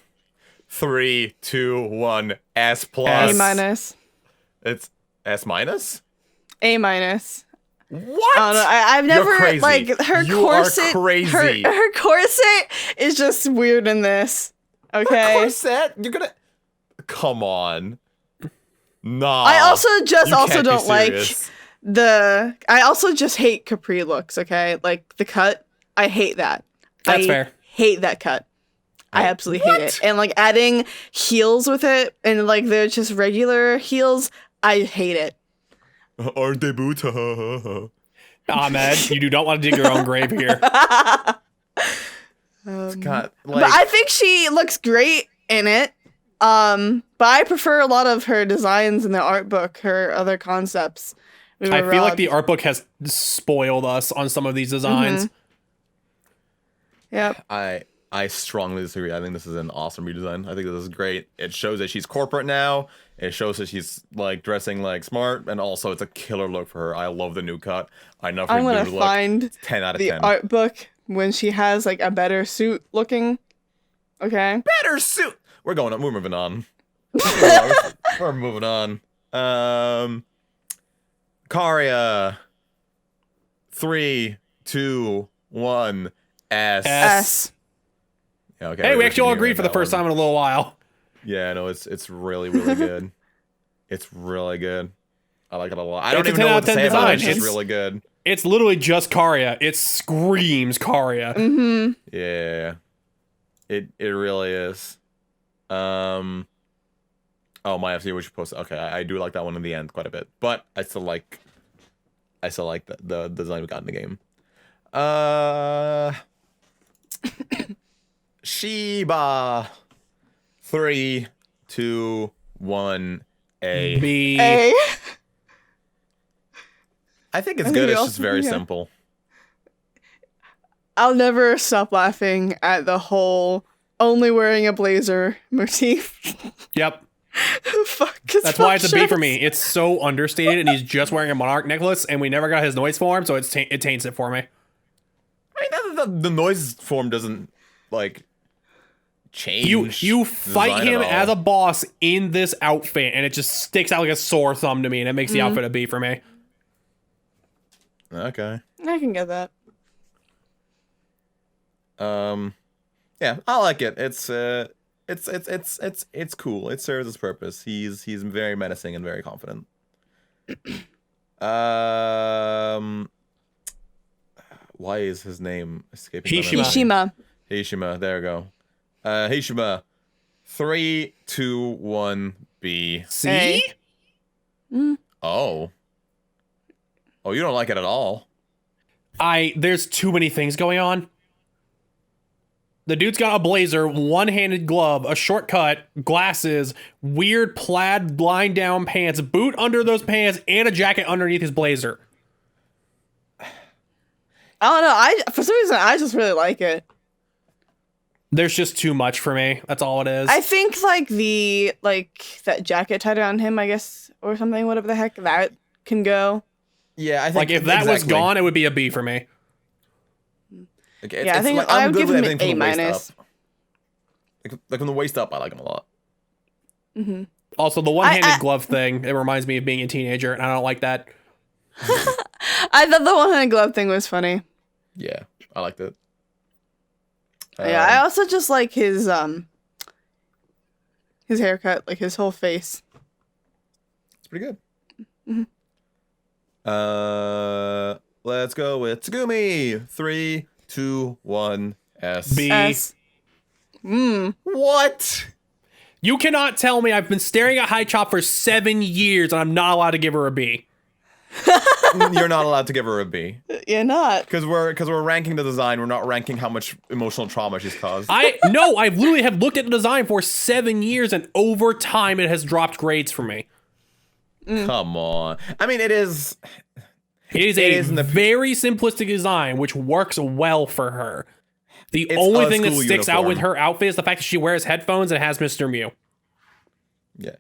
3, 2, 1. S plus. A minus. It's S minus. A minus. What? I don't know. I've never You're crazy. like her You corset. are crazy. Her corset is just weird in this. Okay. Corset? You're gonna. Come on. Nah. I also You can't be don't like serious. I also just hate capri looks, okay? Like the cut, I hate that. That's I fair. hate that cut. I absolutely hate it. And like adding heels with it and like they're just regular heels, I hate it. Aren't they boots? Ahmed, you do not want to dig your own grave here. God, But I think she looks great in it. But I prefer a lot of her designs in the art book, her other concepts. I feel like the art book has spoiled us on some of these designs. Yep. I strongly disagree. I think this is an awesome redesign. I think this is great. It shows that she's corporate now. It shows that she's like dressing like smart, and also it's a killer look for her. I love the new cut. I know I'm gonna new look. find 10 out of the 10. art book when she has like a better suit looking. Okay. Better suit. We're moving on. We're moving on. Karia. 3, 2, 1. S. Yeah, okay. Hey, we actually all agreed for the first time in a little while. Yeah, no, it's really good. It's really good. I like it a lot. I don't It's a even know 10 what to out of 10 say about it. It's design. just really good. It's literally just Karia. It screams Karia. Mm-hmm. Yeah. It really is. Oh, my FC, which you posted. Okay, I do like that one in the end quite a bit, but I still like the design we got in the game. Shiba. 3, 2, 1. A. B. A. I think it's I think good. we It's all- just very yeah. simple. I'll never stop laughing at the whole only wearing a blazer motif. Yep. Fuck. 'Cause That's why it's a B for shirts. me. It's so understated, and he's just wearing a monarch necklace, and we never got his noise form, so it taints it for me. I mean, the noise form doesn't like change. You the fight design him at as all. a boss in this outfit, and it just sticks out like a sore thumb to me, and it makes the outfit a B for me. Okay. I can get that. Yeah, I like it. It's cool. It serves its purpose. He's very menacing and very confident. Why is his name escaping? Hishima. Ishima. Hishima. There we go. Hishima. 3, 2, 1. B. See? A. Oh. Oh, you don't like it at all. There's too many things going on. The dude's got a blazer, one-handed glove, a shortcut, glasses, weird plaid blind down pants, boot under those pants, and a jacket underneath his blazer. I don't know. For some reason I just really like it. There's just too much for me. That's all it is. I think that jacket tied around him, I guess, or something, whatever the heck that can go. Yeah, I think like if that was exactly. gone, it would be a B for me. Okay, Yeah, I think like, I I'm would good give with him everything an from the waist A-. up. Like from the waist up, I like him a lot. Mm-hmm. Also, the one-handed I- glove thing, it reminds me of being a teenager, and I don't like that. I thought the one-handed glove thing was funny. Yeah, I liked it. Yeah, I also just like his haircut, like his whole face. It's pretty good. Mhm. Let's go with Tsugumi. 3, 2, 1. S. B. S. What? You cannot tell me I've been staring at High Chop for 7 years, and I'm not allowed to give her a B. You're not allowed to give her a B You're not. because we're ranking the design. We're not ranking how much emotional trauma she's caused. I literally have looked at the design for 7 years, and over time it has dropped grades for me. Come on. I mean, it is. It is It is in the- very simplistic design, which works well for her. The It's only a thing that school sticks out with uniform. her outfit is the fact that she wears headphones and has Mr. Mew. Yeah.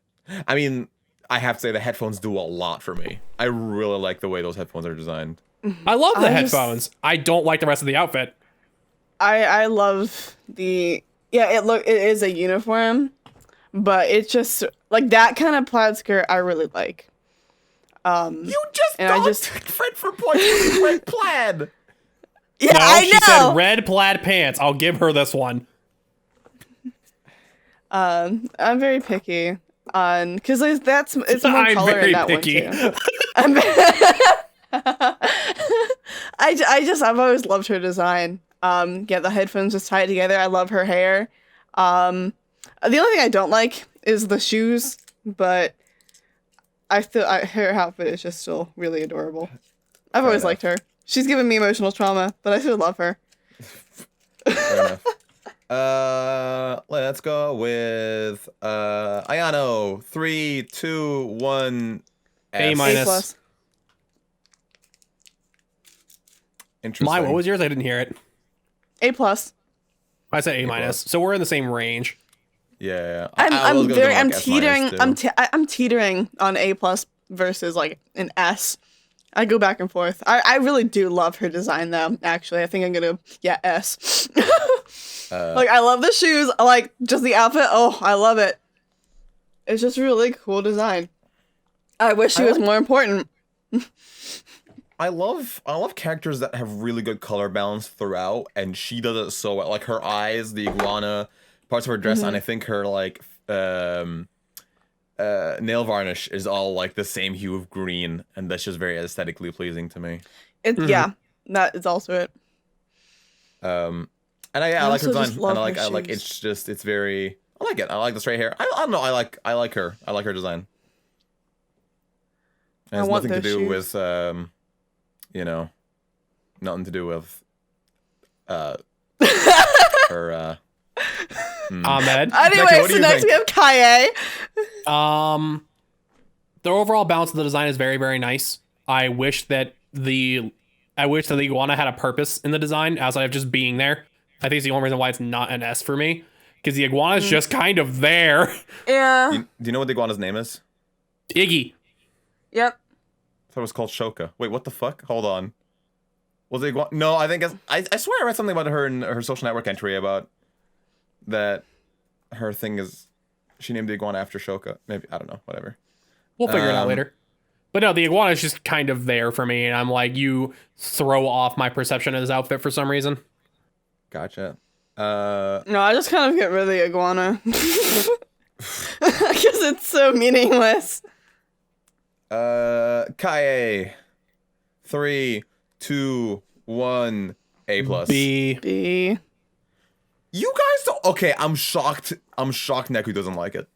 I mean, I have to say the headphones do a lot for me. I really like the way those headphones are designed. I love the I just- headphones. I don't like the rest of the outfit. I love it is a uniform, but it's just like that kind of plaid skirt I really like. You just And I got just- Fred for points with red plaid. Yeah, No, I she know. said red plaid pants. I'll give her this one. I'm very picky on because it's more I'm color very in that picky. one too. I've always loved her design. Yeah, the headphones just tied together. I love her hair. The only thing I don't like is the shoes, but her outfit is just still really adorable. I've always enough. liked her. She's given me emotional trauma, but I still love her. Fair enough. Let's go with Ayano. 3, 2, 1. A S. minus. A plus. Interesting. Mine, what was yours? I didn't hear it. A plus. I said A minus, so we're in the same range. Yeah. I'm teetering. I'm teetering on A plus versus like an S. I go back and forth. I really do love her design though. Actually, I think I'm gonna S. Like I love the shoes. I like just the outfit. Oh, I love it. It's just really cool design. I wish she was more important. I love characters that have really good color balance throughout, and she does it so well. Like her eyes, the iguana, parts of her dress, and I think her like nail varnish is all like the same hue of green, and that's just very aesthetically pleasing to me. Yeah, that is also it. And I like her design, and I like it's very. I like it. I like the straight hair. I don't know. I like her. I like her design. It has nothing to do with nothing to do with her Ahmed. Anyway, so next we have Kaye. The overall balance of the design is very, very nice. I wish that the iguana had a purpose in the design outside of just being there. I think it's the only reason why it's not an S for me, because the iguana is just kind of there. Yeah. Do you know what the iguana's name is? Iggy. Yep. I thought it was called Shoka. Wait, what the fuck? Hold on. Was the iguana? No, I think I swear I read something about her in her social network entry about that. Her thing is, she named the iguana after Shoka. Maybe, I don't know. Whatever. We'll figure it out later. But no, the iguana is just kind of there for me, and I'm like, you throw off my perception of this outfit for some reason. Gotcha. No, I just kind of get rid of the iguana because it's so meaningless. Kaye. 3, 2, 1. A plus. B. You guys don't. Okay, I'm shocked. Neku doesn't like it.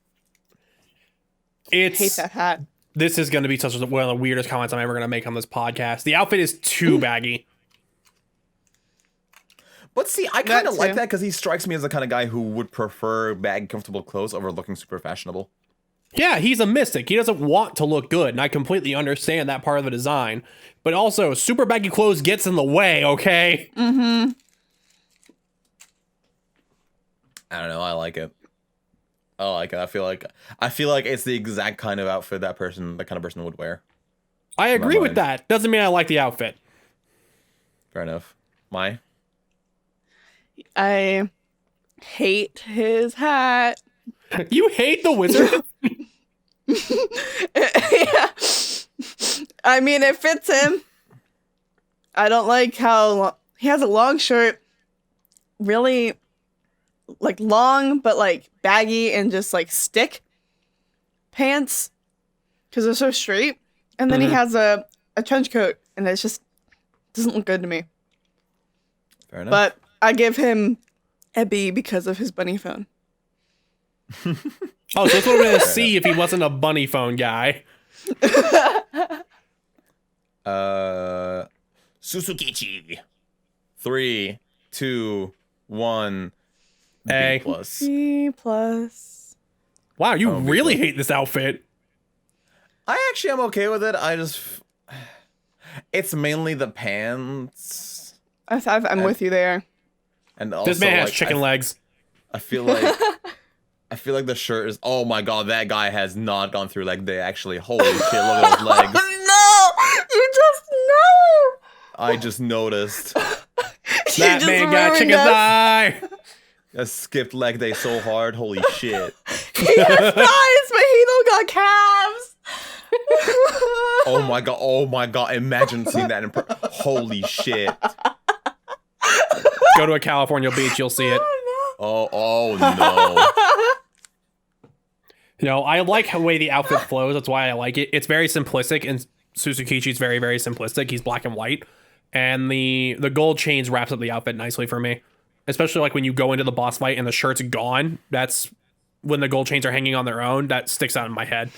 I hate that hat. This is going to be one of the weirdest comments I'm ever going to make on this podcast. The outfit is too baggy. But see, I kind of like that because he strikes me as the kind of guy who would prefer baggy, comfortable clothes over looking super fashionable. Yeah, he's a mystic. He doesn't want to look good, and I completely understand that part of the design. But also, super baggy clothes gets in the way, okay? Mm-hmm. I don't know. I like it. I feel like it's the exact kind of outfit that kind of person would wear. I agree with that. Doesn't mean I like the outfit. Fair enough. Mai? I hate his hat. You hate the wizard? Yeah. I mean, it fits him. I don't like how he has a long shirt, really like long, but like baggy and just like stick pants because they're so straight. And then he has a trench coat, and it just doesn't look good to me. Fair enough. But I give him a B because of his bunny phone. Oh, so that's what we're going to see if he wasn't a bunny phone guy. Susukichi. 3, 2, 1. A. B plus. B plus. Wow, you really hate this outfit. I actually am okay with it. It's mainly the pants. I'm with you there. And also, this man has chicken legs. I feel like the shirt is. Oh my god, that guy has not gone through leg day. Actually, holy shit! Look at those legs. No, you just know. I just noticed. That man got chicken thigh. I skipped leg day so hard. Holy shit. He has thighs, but he don't got calves. Oh my god! Imagine seeing that in person. Holy shit. Go to a California beach, you'll see it. Oh no. You know, I like the way the outfit flows. That's why I like it. It's very simplistic, and Suzukichi's very, very simplistic. He's black and white, and the gold chains wraps up the outfit nicely for me. Especially like when you go into the boss fight and the shirt's gone. That's when the gold chains are hanging on their own. That sticks out in my head.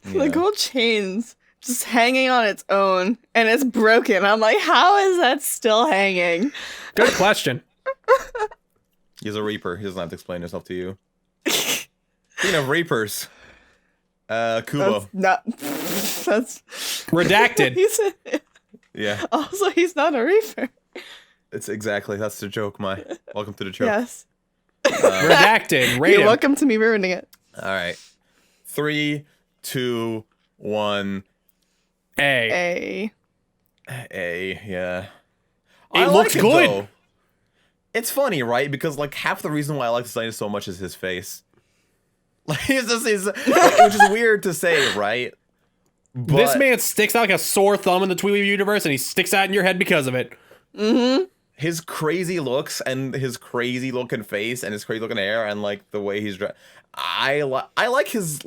Yeah. The gold chains just hanging on its own, and it's broken. I'm like, how is that still hanging? Good question. He's a reaper. He doesn't have to explain himself to you. Speaking of reapers, Kubo. That's redacted. Yeah. Also, he's not a reaper. It's exactly. That's the joke, Mai. Welcome to the joke. Yes. Redacted. Rate You're him. welcome to me ruining it. All right. 3, 2, 1. A. Yeah. It looks good. Though. It's funny, right? Because like half the reason why I like the design so much is his face. Like which is weird to say, right? But This man sticks out like a sore thumb in the TPEWY universe, and he sticks out in your head because of it. Mm-hmm. his crazy looks and his crazy looking face and his crazy looking hair and like the way he's dressed. I like his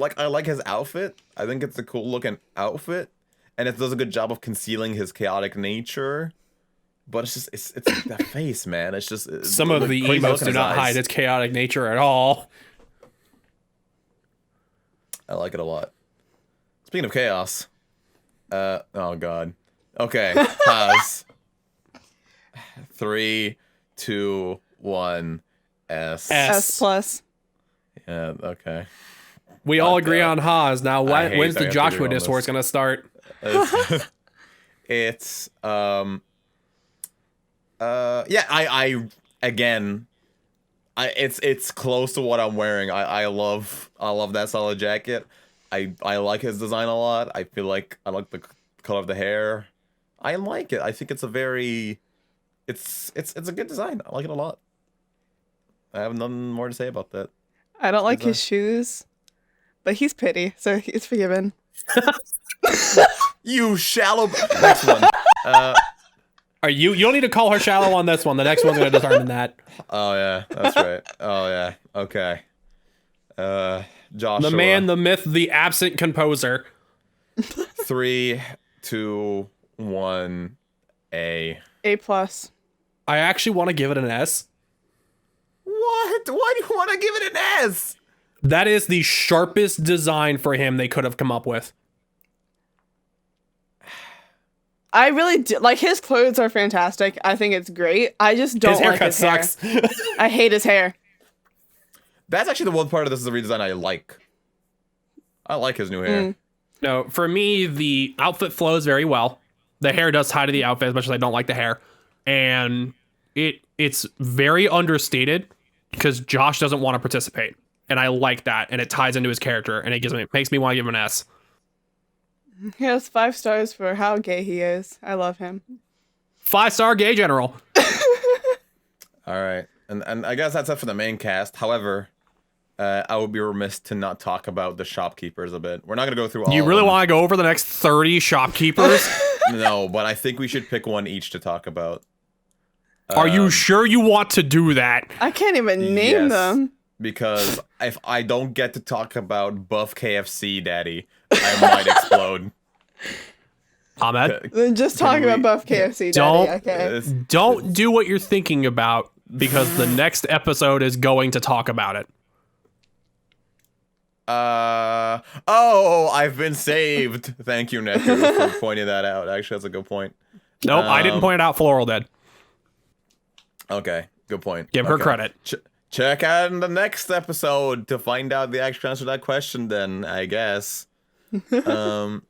outfit. I think it's a cool looking outfit, and it does a good job of concealing his chaotic nature. But it's that face, man. It's just some of the emotes do not hide its chaotic nature at all. I like it a lot. Speaking of chaos, oh god. Okay, pause. 3, 2, 1. S+. Yeah. Okay. We all agree on Haas. Now, when's the Joshua this discourse gonna start? It's it's close to what I'm wearing. I love that solid jacket. I like his design a lot. I feel like I like the color of the hair. I like it. I think it's a very it's a good design. I like it a lot. I have nothing more to say about that. I don't like his shoes, but he's pretty, so it's forgiven. You shallow. Next one. Are you don't need to call her shallow on this one. The next one's gonna determine that. Oh yeah, that's right. Oh yeah. Okay. Joshua. The man, the myth, the absent composer. 3, 2, 1. A+. I actually want to give it an S. What? Why do you want to give it an S? That is the sharpest design for him they could have come up with. I really do. Like, his clothes are fantastic. I think it's great. I just don't like his hair. Sucks. I hate his hair. That's actually the one part of this is a redesign I like. I like his new hair. No, for me, the outfit flows very well. The hair does tie to the outfit as much as I don't like the hair. And it's very understated because Josh doesn't want to participate. And I like that. And it ties into his character. And it makes me want to give him an S. He has 5 stars for how gay he is. I love him. 5-star gay general. All right. And I guess that's it for the main cast. However, I would be remiss to not talk about the shopkeepers a bit. We're not going to go through all You really want to go over the next 30 shopkeepers? No, but I think we should pick one each to talk about. Are you sure you want to do that? I can't even name them. Because if I don't get to talk about Buff KFC Daddy, I might explode. Ahmed? Then just talk about Buff KFC Daddy, okay? Don't do what you're thinking about, because the next episode is going to talk about it. I've been saved. Thank you, Neku, for pointing that out. Actually, that's a good point. Nope, I didn't point it out. Floral did. Okay, good point. Give her credit. Check out in the next episode to find out the actual answer to that question, then, I guess. All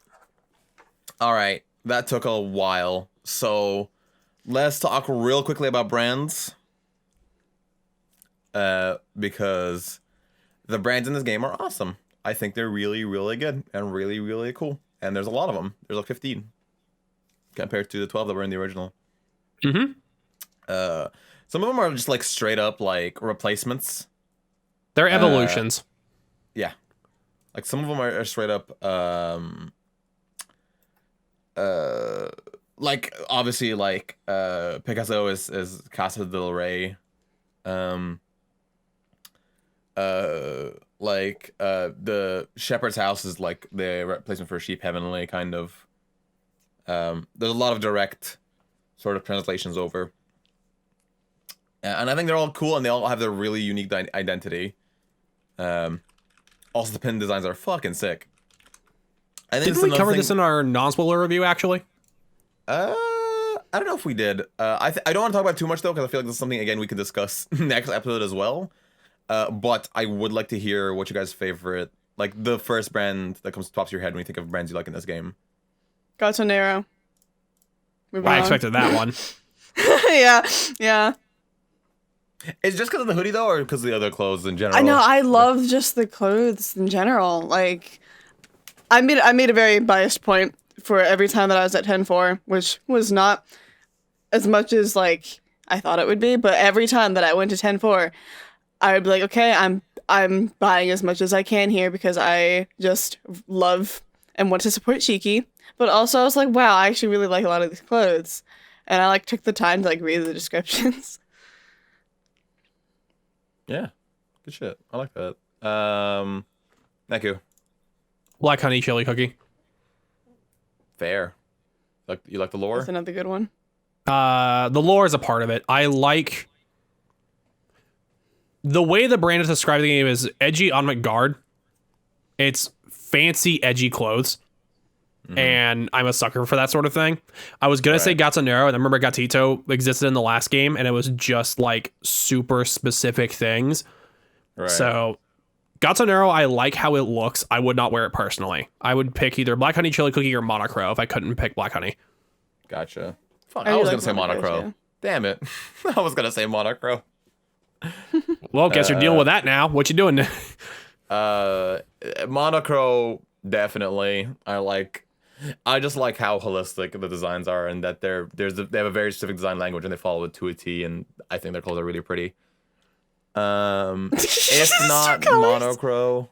right, that took a while. So, let's talk real quickly about brands. Because the brands in this game are awesome. I think they're really, really good and really, really cool. And there's a lot of them. There's like 15 compared to the 12 that were in the original. Mm-hmm. Some of them are just like straight up like replacements. They're evolutions. Yeah. Like some of them are straight up like obviously like Picasso is Casa del Rey. Like the Shepherd's House is like the replacement for Sheep Heavenly kind of. There's a lot of direct sort of translations over. And I think they're all cool and they all have their really unique identity. Also, the pin designs are fucking sick. Didn't we cover this in our non-spoiler review, actually? I don't know if we did. I don't want to talk about it too much, though, because I feel like this is something, again, we can discuss next episode as well. But I would like to hear what you guys' favorite, like, the first brand that comes to the top of your head when you think of brands you like in this game. Gatonero. I expected that one. Yeah. Is it just because of the hoodie though, or because of the other clothes in general? I know. I love just the clothes in general. Like, I made a very biased point for every time that I was at 10-4, which was not as much as like I thought it would be, but every time that I went to 10-4, I would be like, okay, I'm buying as much as I can here because I just love and want to support Shiki. But also I was like, wow, I actually really like a lot of these clothes. And I like took the time to like read the descriptions. Yeah, good shit. I like that. Neku. Black honey chili cookie. Fair. Like you like the lore? That's another good one. The lore is a part of it. I like the way the brand has described the game is edgy on guard. It's fancy, edgy clothes. And I'm a sucker for that sort of thing. I was gonna say Gatsunero, and I remember Gatito existed in the last game, and it was just like super specific things. Right. So Gatsunero, I like how it looks. I would not wear it personally. I would pick either Black Honey Chili Cookie or Monochrome if I couldn't pick Black Honey. Gotcha. Fuck, I was gonna say Monochrome. Damn it. I was gonna say Monochrome. Well, guess you're dealing with that now. What you doing? Monochrome, definitely. I just like how holistic the designs are, and that they have a very specific design language, and they follow it to a T. And I think their clothes are really pretty. If not Monochrome,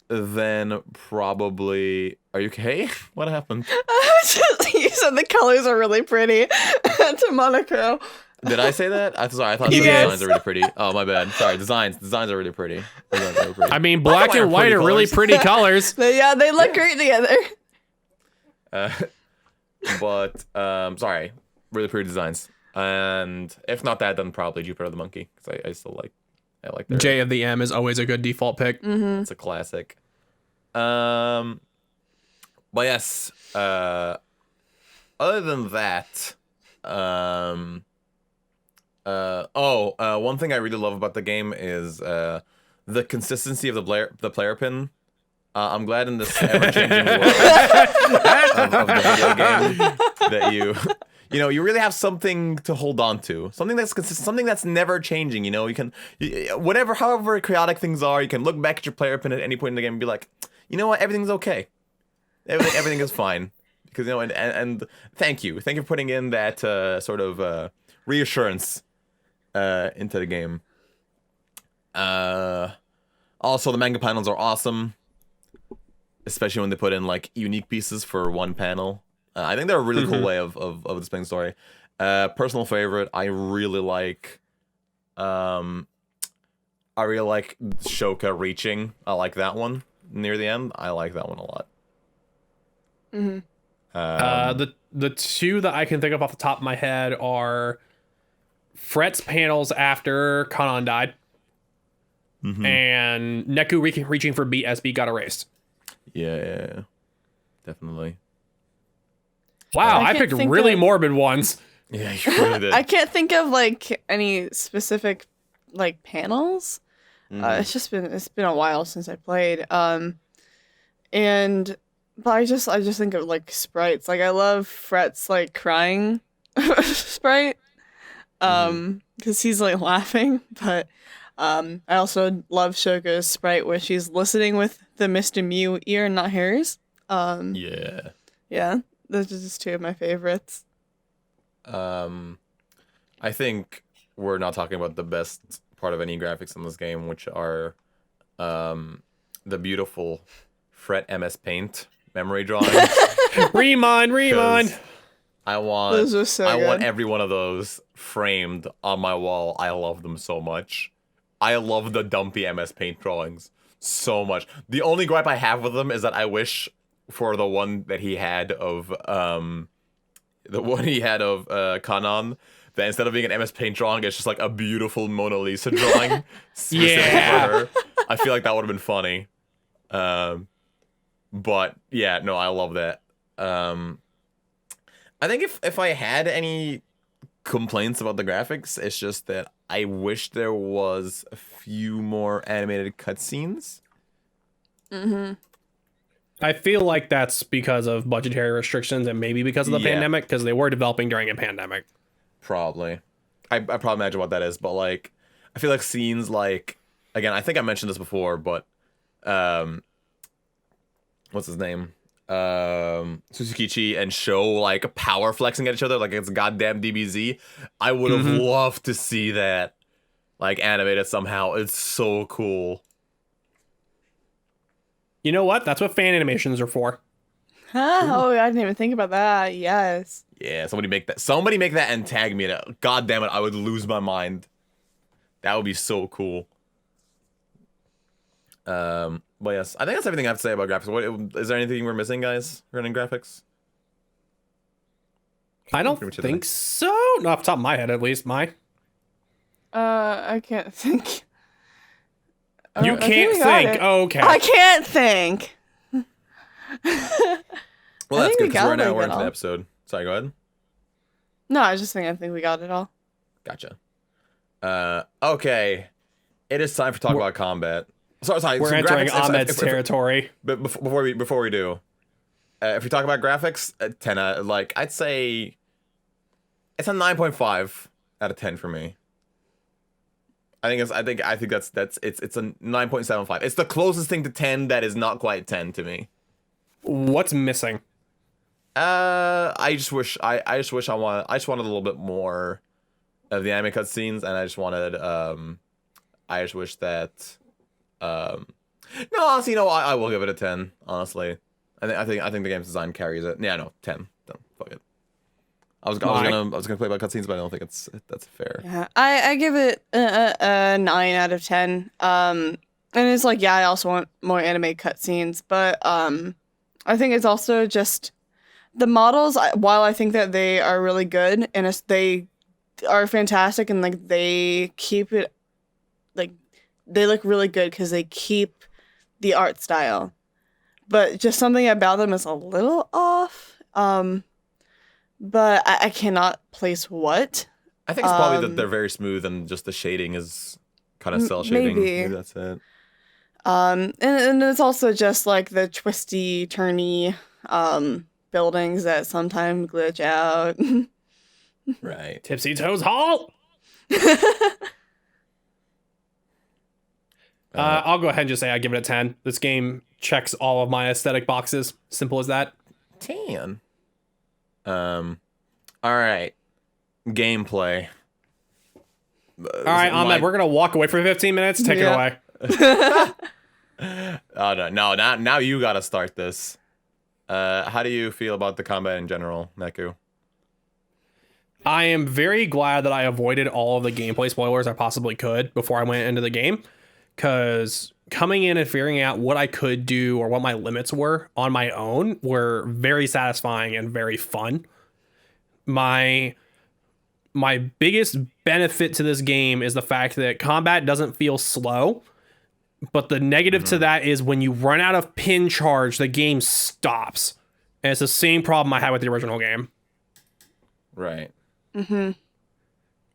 then probably. Are you okay? What happened? You said the colors are really pretty to Monochrome. Did I say that? Sorry, I thought the designs are really pretty. Oh, my bad. Sorry, designs are really pretty. I mean, black and white are really pretty colors. Yeah, they look great together. Sorry, really pretty designs. And if not that, then probably Jupiter the Monkey, because I still I like their... J of the M is always a good default pick. It's a classic. But yes, other than that, one thing I really love about the game is the consistency of the player pin. I'm glad in this ever-changing world of the video game that you really have something to hold on to, something that's consistent, something that's never changing. You can however chaotic things are, you can look back at your player pin at any point in the game and be like, you know what, everything's okay, everything is fine, because and thank you for putting in that sort of reassurance into the game. Also, the manga panels are awesome. Especially when they put in like unique pieces for one panel. I think they're a really cool way of displaying story. Personal favorite, I really like Shoka reaching. I like that one near the end. I like that one a lot. The two that I can think of off the top of my head are Fret's panels after Kanon died, and Neku reaching for beat as beat got erased. Yeah, definitely. Wow, I picked really morbid ones. Yeah, you really did. I can't think of like any specific like panels. It's been a while since I played. But I just think of like sprites. Like I love Fret's like crying sprite. Because he's like laughing, but I also love Shoka's sprite where she's listening with the Mr. Mew ear, not hers. Yeah, those are just two of my favorites. I think we're not talking about the best part of any graphics in this game, which are the beautiful Fret MS Paint memory drawings. Remind. I want every one of those framed on my wall. I love them so much. I love the dumpy MS Paint drawings so much. The only gripe I have with them is that I wish for the one that he had of Kanon, that instead of being an MS Paint drawing, it's just like a beautiful Mona Lisa drawing. Yeah. For her. I feel like that would have been funny. But yeah, no, I love that. I think if I had any complaints about the graphics, it's just that I wish there was a few more animated cutscenes. I feel like that's because of budgetary restrictions and maybe because of the pandemic, because they were developing during a pandemic. Probably. I probably imagine what that is, but like, I feel like scenes like, again, I think I mentioned this before, but what's his name? Suzukichi and Sho like power flexing at each other like it's goddamn DBZ. I would have loved to see that like animated somehow. It's so cool. You know what? That's what fan animations are for. Oh, I didn't even think about that. Yes. Yeah, somebody make that. Somebody make that and tag me in it. God damn it, I would lose my mind. That would be so cool. But yes, I think that's everything I have to say about graphics. What is there anything we're missing, guys? Regarding graphics? I don't think so. Not off the top of my head, at least. I can't think. You can't think. Okay. I can't think. Well, that's good because we're an hour into the episode. Sorry, go ahead. No, I was just saying I think we got it all. Gotcha. Okay. It is time for talk about combat. Sorry. We're entering Ahmed's territory. But before we do, if we talk about graphics, 10 like I'd say it's a 9.5 out of 10 for me. I think that's it's a 9.75. It's the closest thing to 10 that is not quite 10 to me. What's missing? I just wanted a little bit more of the anime cutscenes, and I just wish that no, honestly, I will give it a 10, honestly. I think the game's design carries it. Yeah, no, 10. No, fuck it. I was gonna play about cutscenes, but I don't think that's fair. Yeah, I give it a 9 out of 10. And it's like, yeah, I also want more anime cutscenes, but I think it's also just the models. While I think that they are really good and they are fantastic, and like they keep it, like they look really good because they keep the art style, but just something about them is a little off. But I cannot place what. I think it's probably that they're very smooth and just the shading is kind of cell shading. Maybe that's it. And it's also just like the twisty, turny buildings that sometimes glitch out. Right. Tipsy Toes Hall! I'll go ahead and just say I give it a 10. This game checks all of my aesthetic boxes. Simple as that. 10. All right. Gameplay. All right, Ahmed, we're gonna walk away for 15 minutes. Take it away. Oh no! Now you gotta start this. How do you feel about the combat in general, Neku? I am very glad that I avoided all of the gameplay spoilers I possibly could before I went into the game, because coming in and figuring out what I could do or what my limits were on my own were very satisfying and very fun. My biggest benefit to this game is the fact that combat doesn't feel slow, but the negative to that is when you run out of pin charge, the game stops. And it's the same problem I had with the original game. Right.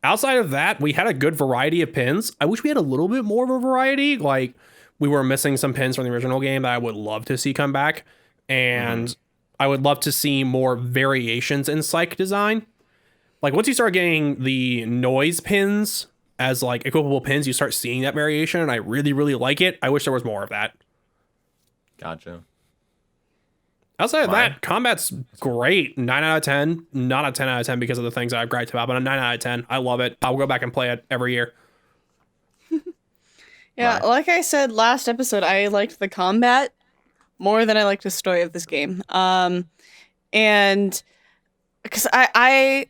Outside of that, we had a good variety of pins. I wish we had a little bit more of a variety. Like, we were missing some pins from the original game that I would love to see come back. And I would love to see more variations in psych design. Like, once you start getting the noise pins as, like, equipable pins, you start seeing that variation, and I really, really like it. I wish there was more of that. Gotcha. Outside of that, combat's great. 9 out of 10. Not a 10 out of 10 because of the things I've griped about, but a 9 out of 10. I love it. I'll go back and play it every year. Yeah, like I said last episode, I liked the combat more than I liked the story of this game. And because I'm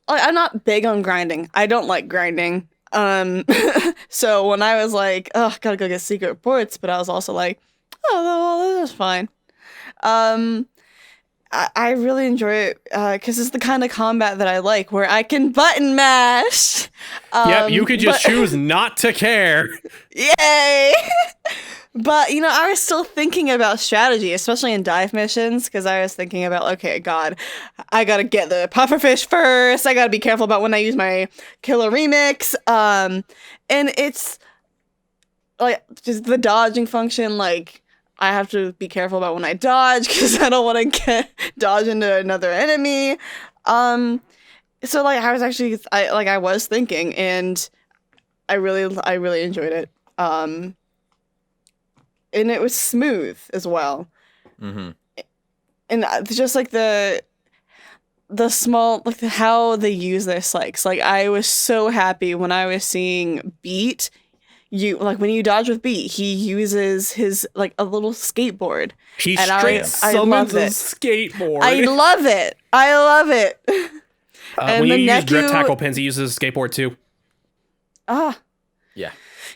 not big on grinding. I don't like grinding. So when I was like, oh, gotta go get secret reports, but I was also like, oh, well, this is fine. I really enjoy it because it's the kind of combat that I like, where I can button mash. Yep, you could just choose not to care. Yay! But, I was still thinking about strategy, especially in dive missions, because I was thinking about, okay, God, I gotta get the pufferfish first. I gotta be careful about when I use my killer remix. And it's, like, just the dodging function, like, I have to be careful about when I dodge, because I don't want to dodge into another enemy. So, like, I was thinking, and I really enjoyed it. And it was smooth as well. Mm-hmm. And just like the small, like how they use their spikes. Like I was so happy when I was seeing Beat. You like when you dodge with Beat, he uses his like a little skateboard. He and straight summons a it. skateboard. I love it. I love it. And when you use drift tackle pins, he uses a skateboard too. Ah. Yeah.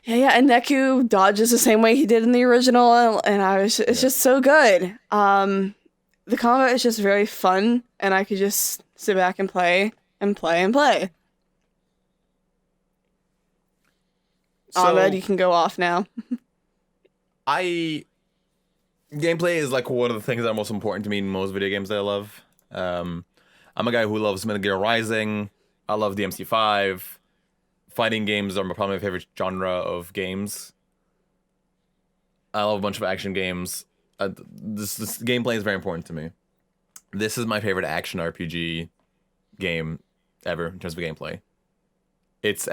Yeah. And Neku dodges the same way he did in the original, and it's just so good. The combat is just very fun, and I could just sit back and play and play and play. So, Ahmed, you can go off now. Gameplay is like one of the things that are most important to me in most video games that I love. I'm a guy who loves Metal Gear Rising. I love DMC5. Fighting games are probably my favorite genre of games. I love a bunch of action games. This gameplay is very important to me. This is my favorite action RPG game ever in terms of gameplay. It's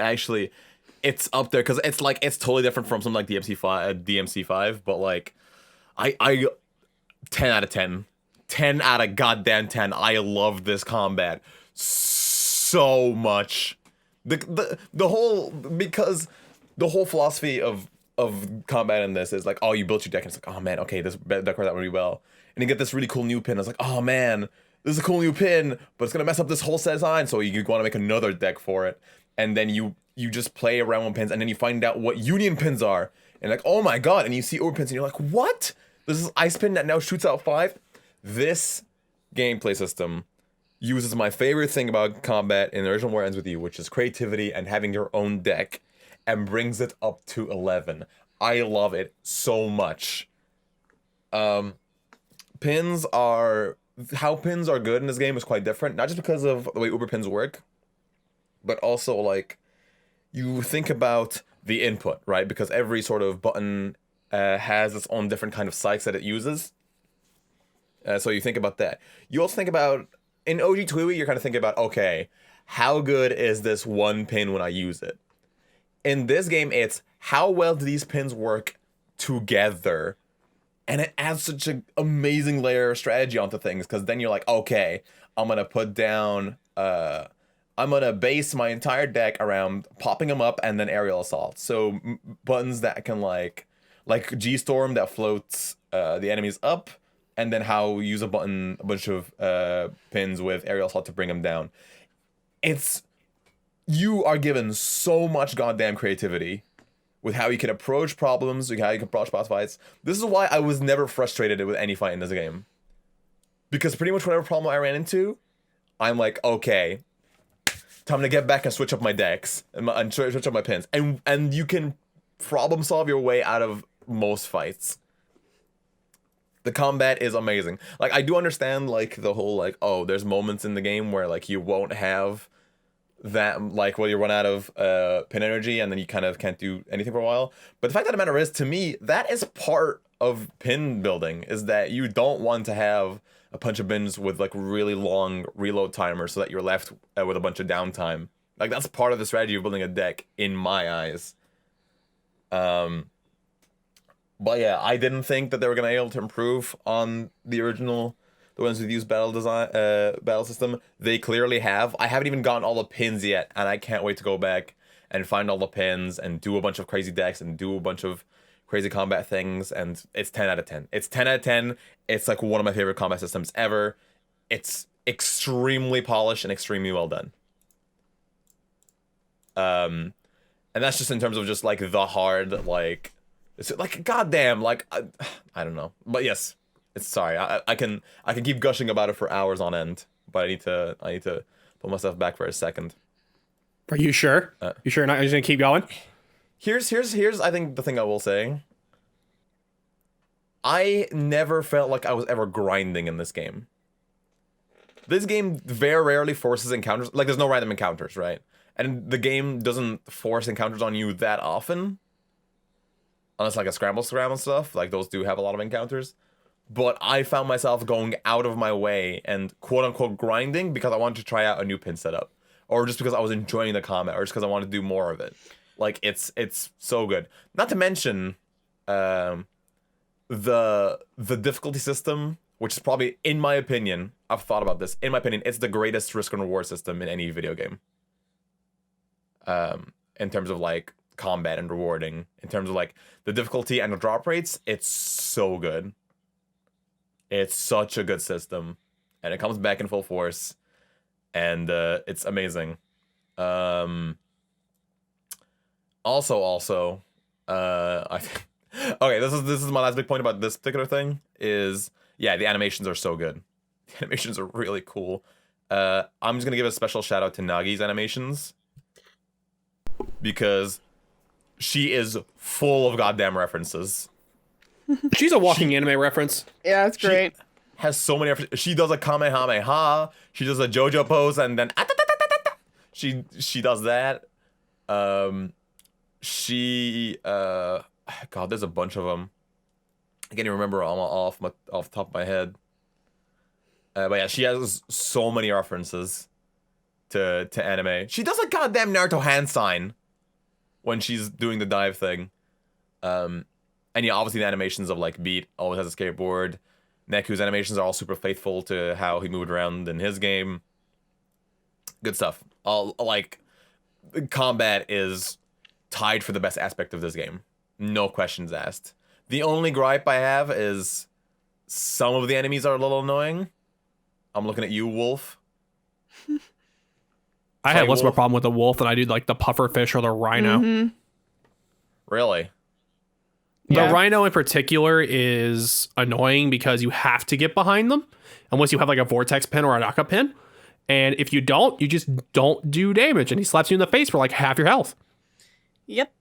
up there because it's totally different from something like DMC5, but like I 10 out of 10. 10 out of goddamn 10. I love this combat so much. The whole philosophy of combat in this is like, oh, you built your deck and it's like, oh man, okay, this deck worked out really well. And you get this really cool new pin. It's like, oh man, this is a cool new pin, but it's gonna mess up this whole set design, so you want to make another deck for it. And then you just play around with pins, and then you find out what union pins are. And like, oh my god, and you see over pins and you're like, what? This is ice pin that now shoots out 5? This gameplay system uses my favorite thing about combat in the original War Ends With You, which is creativity and having your own deck, and brings it up to 11. I love it so much. How pins are good in this game is quite different, not just because of the way Uber pins work, but also like you think about the input, right? Because every sort of button has its own different kind of spikes that it uses. So you think about that. You also think about, in OG TPEWY, you're kind of thinking about, okay, how good is this one pin when I use it? In this game, it's how well do these pins work together? And it adds such an amazing layer of strategy onto things, because then you're like, okay, I'm going to put down, I'm going to base my entire deck around popping them up and then aerial assault. So buttons that can like G-Storm that floats the enemies up, and then how use a bunch of pins with aerial assault to bring them down. You are given so much goddamn creativity with how you can approach problems, how you can approach boss fights. This is why I was never frustrated with any fight in this game. Because pretty much whatever problem I ran into, I'm like, okay, time to get back and switch up my decks and switch up my pins. And you can problem solve your way out of most fights. The combat is amazing. Like, I do understand, like, the whole, like, oh, there's moments in the game where, like, you won't have that, like, well, you run out of pin energy and then you kind of can't do anything for a while. But the fact of the matter is, to me, that is part of pin building, is that you don't want to have a bunch of pins with, like, really long reload timers so that you're left with a bunch of downtime. Like, that's part of the strategy of building a deck, in my eyes. But yeah, I didn't think that they were gonna be able to improve on the original, the ones with used battle system. They clearly have. I haven't even gotten all the pins yet, and I can't wait to go back and find all the pins and do a bunch of crazy decks and do a bunch of crazy combat things. And it's 10 out of 10. It's 10 out of 10. It's like one of my favorite combat systems ever. It's extremely polished and extremely well done. And that's just in terms of just like the hard, like, it's like, goddamn, like, I don't know, but yes, it's sorry. I can keep gushing about it for hours on end, but I need to pull myself back for a second. Are you sure? You sure you're not just gonna keep going? Here's I think the thing I will say. I never felt like I was ever grinding in this game. This game very rarely forces encounters. Like, there's no random encounters, right? And the game doesn't force encounters on you that often. Unless, like, a scramble stuff. Like, those do have a lot of encounters. But I found myself going out of my way and quote-unquote grinding because I wanted to try out a new pin setup. Or just because I was enjoying the combat. Or just because I wanted to do more of it. Like it's so good. Not to mention the difficulty system, which is probably, in my opinion, I've thought about this. In my opinion, it's the greatest risk and reward system in any video game. In terms of like combat and rewarding, in terms of like the difficulty and the drop rates, it's so good. It's such a good system, and it comes back in full force, and it's amazing. Also, I think. Okay, this is my last big point about this particular thing is, yeah, the animations are so good. The animations are really cool. I'm just gonna give a special shout out to Nagi's animations because she is full of goddamn references. She's a walking anime reference. Yeah, that's great. She has so many references. She does a Kamehameha. She does a JoJo pose, and then she does that. God, there's a bunch of them. I can't even remember all off the top of my head. But yeah, she has so many references to anime. She does a goddamn Naruto hand sign when she's doing the dive thing. And yeah, obviously the animations of like Beat always has a skateboard. Neku's animations are all super faithful to how he moved around in his game. Good stuff. Like, combat is tied for the best aspect of this game. No questions asked. The only gripe I have is some of the enemies are a little annoying. I'm looking at you, Wolf. I had less of a problem with the wolf than I do like the pufferfish or the rhino. Mm-hmm. Really? The rhino in particular is annoying because you have to get behind them unless you have like a vortex pin or a knockup pin. And if you don't, you just don't do damage, and he slaps you in the face for like half your health. Yep.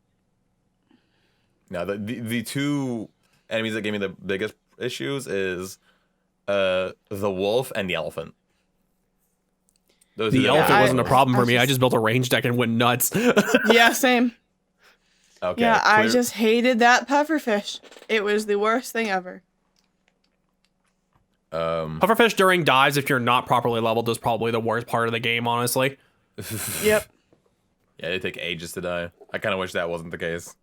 Now, the two enemies that gave me the biggest issues is the wolf and the elephant. The elephant wasn't a problem for me. I just built a range deck and went nuts. Yeah, same. Okay. Yeah, I just hated that pufferfish. It was the worst thing ever. Pufferfish during dives, if you're not properly leveled, is probably the worst part of the game, honestly. Yep. Yeah, they take ages to die. I kind of wish that wasn't the case.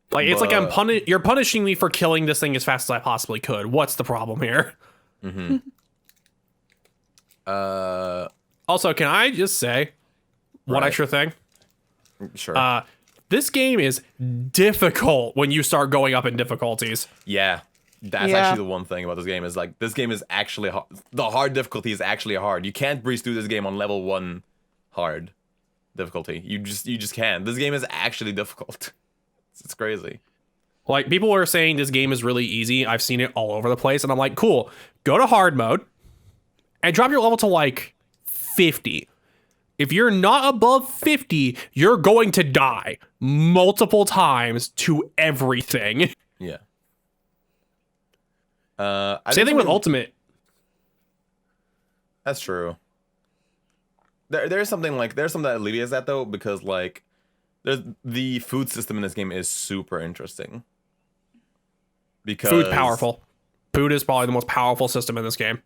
Like, it's like you're punishing me for killing this thing as fast as I possibly could. What's the problem here? Mm-hmm. Also, can I just say one extra thing? Sure. This game is difficult when you start going up in difficulties. Yeah. That's actually the one thing about this game is like this game is actually hard. The hard difficulty is actually hard. You can't breeze through this game on level 1 hard difficulty. You just can't. This game is actually difficult. It's crazy. Like, people are saying this game is really easy. I've seen it all over the place, and I'm like, cool. Go to hard mode and drop your level to like 50. If you're not above 50, you're going to die multiple times to everything. Yeah. Same thing with Ultimate. That's true. There's something that alleviates that though, because like the food system in this game is super interesting. Because food's powerful. Food is probably the most powerful system in this game.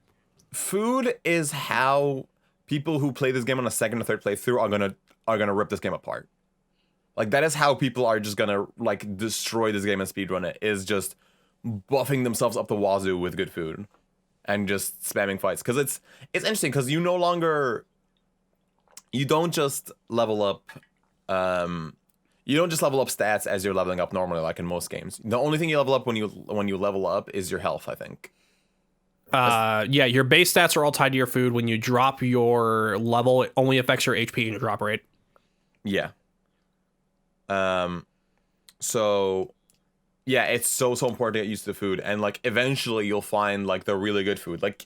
Food is how people who play this game on a second or third playthrough are gonna rip this game apart. Like, that is how people are just gonna like destroy this game and speedrun it, is just buffing themselves up the wazoo with good food and just spamming fights. Because it's interesting because you don't just level up stats as you're leveling up normally, like in most games. The only thing you level up when you level up is your health, I think. Yeah, your base stats are all tied to your food. When you drop your level, it only affects your HP and your drop rate. Yeah. So yeah, it's so important to get used to the food, and like eventually you'll find like the really good food. Like,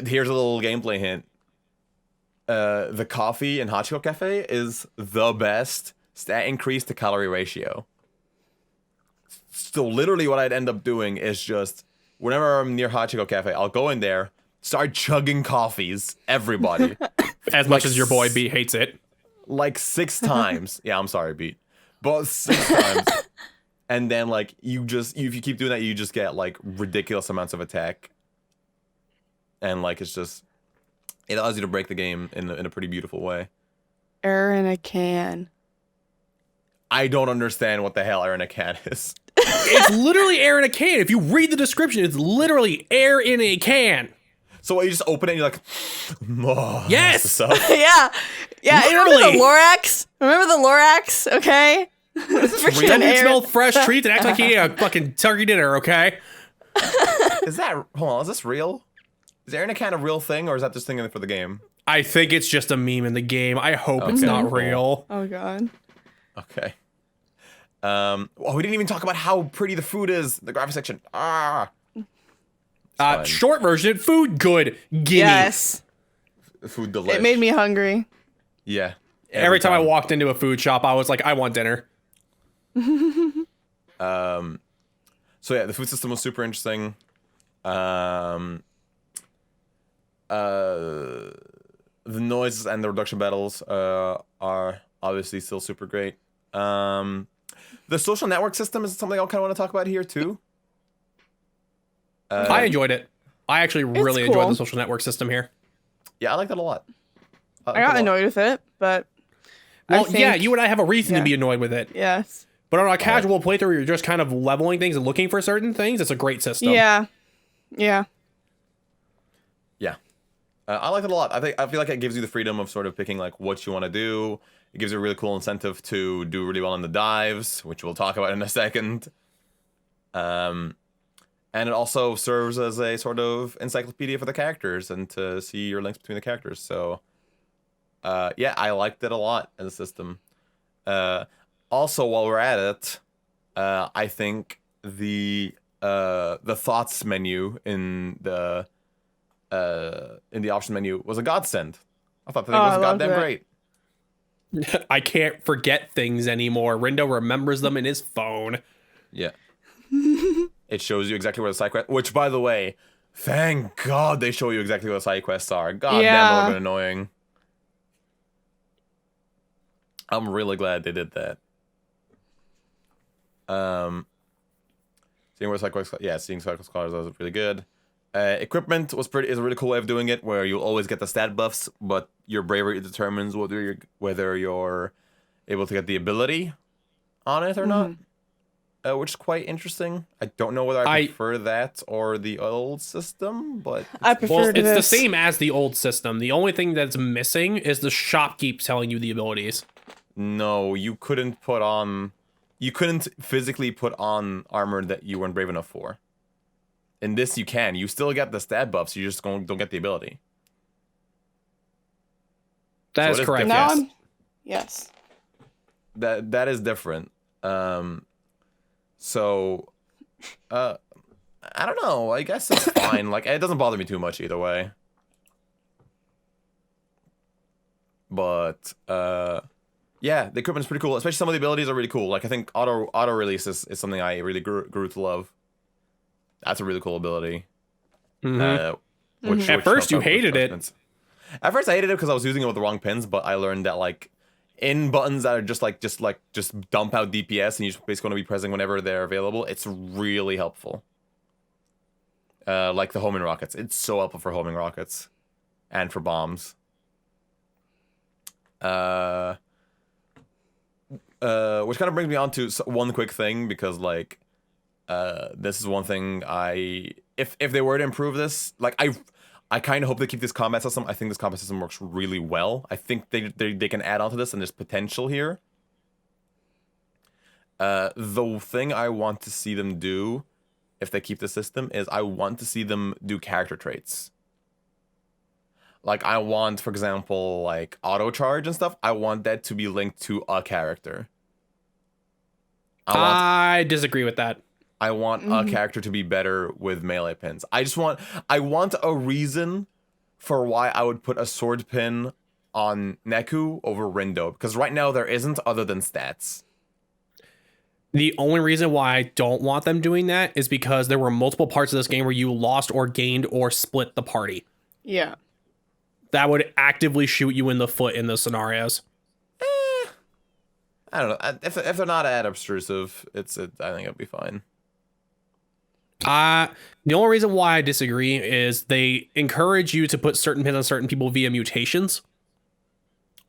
here's a little gameplay hint. The coffee in Hachiko Cafe is the best stat increase to calorie ratio. So literally what I'd end up doing is just, whenever I'm near Hachiko Cafe, I'll go in there, start chugging coffees, everybody. As much as your boy B hates it. Like 6 times. Yeah, I'm sorry, Beat. But 6 times. And then like if you keep doing that, you just get like ridiculous amounts of attack. And like it allows you to break the game in a pretty beautiful way. Air in a can. I don't understand what the hell air in a can is. It's literally air in a can. If you read the description, it's literally air in a can. So you just open it and you're like, oh, yes. Yeah. Yeah. You remember the Lorax? Okay. Pretend you smell fresh treats and act like you ate a fucking turkey dinner, okay? Hold on, is this real? Is air in a can a real thing, or is that just thinking for the game? I think it's just a meme in the game. I hope it's not real. Oh god. Okay. We didn't even talk about how pretty the food is. The graphic section. Short version, food good. Gimme. Yes. Food delicious. It made me hungry. Yeah. Every time I walked into a food shop, I was like, I want dinner. So yeah, the food system was super interesting. The noises and the reduction battles are obviously still super great. The social network system is something I kind of want to talk about here too. I enjoyed it. I actually really enjoyed the social network system here. Yeah, I like that a lot. I got annoyed with it, but well, yeah, you and I have a reason to be annoyed with it. Yes. But on a casual playthrough where you're just kind of leveling things and looking for certain things, it's a great system. Yeah. Yeah. Yeah. I like it a lot. I feel like it gives you the freedom of sort of picking like what you want to do. It gives you a really cool incentive to do really well in the dives, which we'll talk about in a second. And it also serves as a sort of encyclopedia for the characters and to see your links between the characters. So, yeah, I liked it a lot in the system. Also, while we're at it, I think the thoughts menu in the option menu was a godsend. I thought that thing was goddamn great. I can't forget things anymore. Rindo remembers them in his phone. Yeah. It shows you exactly where the side quest, which by the way, thank God they show you exactly what the side quests are. God damn, that would have been annoying. I'm really glad they did that. Seeing where side quests, seeing side quests was really good. Equipment is a really cool way of doing it, where you'll always get the stat buffs, but your bravery determines whether you're able to get the ability on it or not. Which is quite interesting. I don't know whether I prefer that or the old system, but I prefer it's the same as the old system. The only thing that's missing is the shopkeep telling you the abilities. No, you couldn't physically put on armor that you weren't brave enough for. In this, you can. You still get the stat buffs. You just don't get the ability. That is correct. Yes. That is different. So, I don't know. I guess it's fine. Like, it doesn't bother me too much either way. But, yeah, the equipment's pretty cool. Especially some of the abilities are really cool. Like, I think auto release is something I really grew to love. That's a really cool ability. At first, you hated it. At first, I hated it because I was using it with the wrong pins, but I learned that, like, in buttons that are just dump out DPS and you just basically want to be pressing whenever they're available, it's really helpful. Like the homing rockets. It's so helpful for homing rockets. And for bombs. Which kind of brings me on to one quick thing, because, like, this is one thing if they were to improve this, like, I kind of hope they keep this combat system. I think this combat system works really well. I think they can add on to this, and there's potential here. The thing I want to see them do, if they keep the system, is I want to see them do character traits. Like, I want, for example, like, auto charge and stuff. I want that to be linked to a character. I disagree with that. I want a character to be better with melee pins. I want a reason for why I would put a sword pin on Neku over Rindo, because right now there isn't, other than stats. The only reason why I don't want them doing that is because there were multiple parts of this game where you lost or gained or split the party. Yeah. That would actively shoot you in the foot in those scenarios. I don't know. If they're not that obtrusive, I think it'll be fine. The only reason why I disagree is they encourage you to put certain pins on certain people via mutations.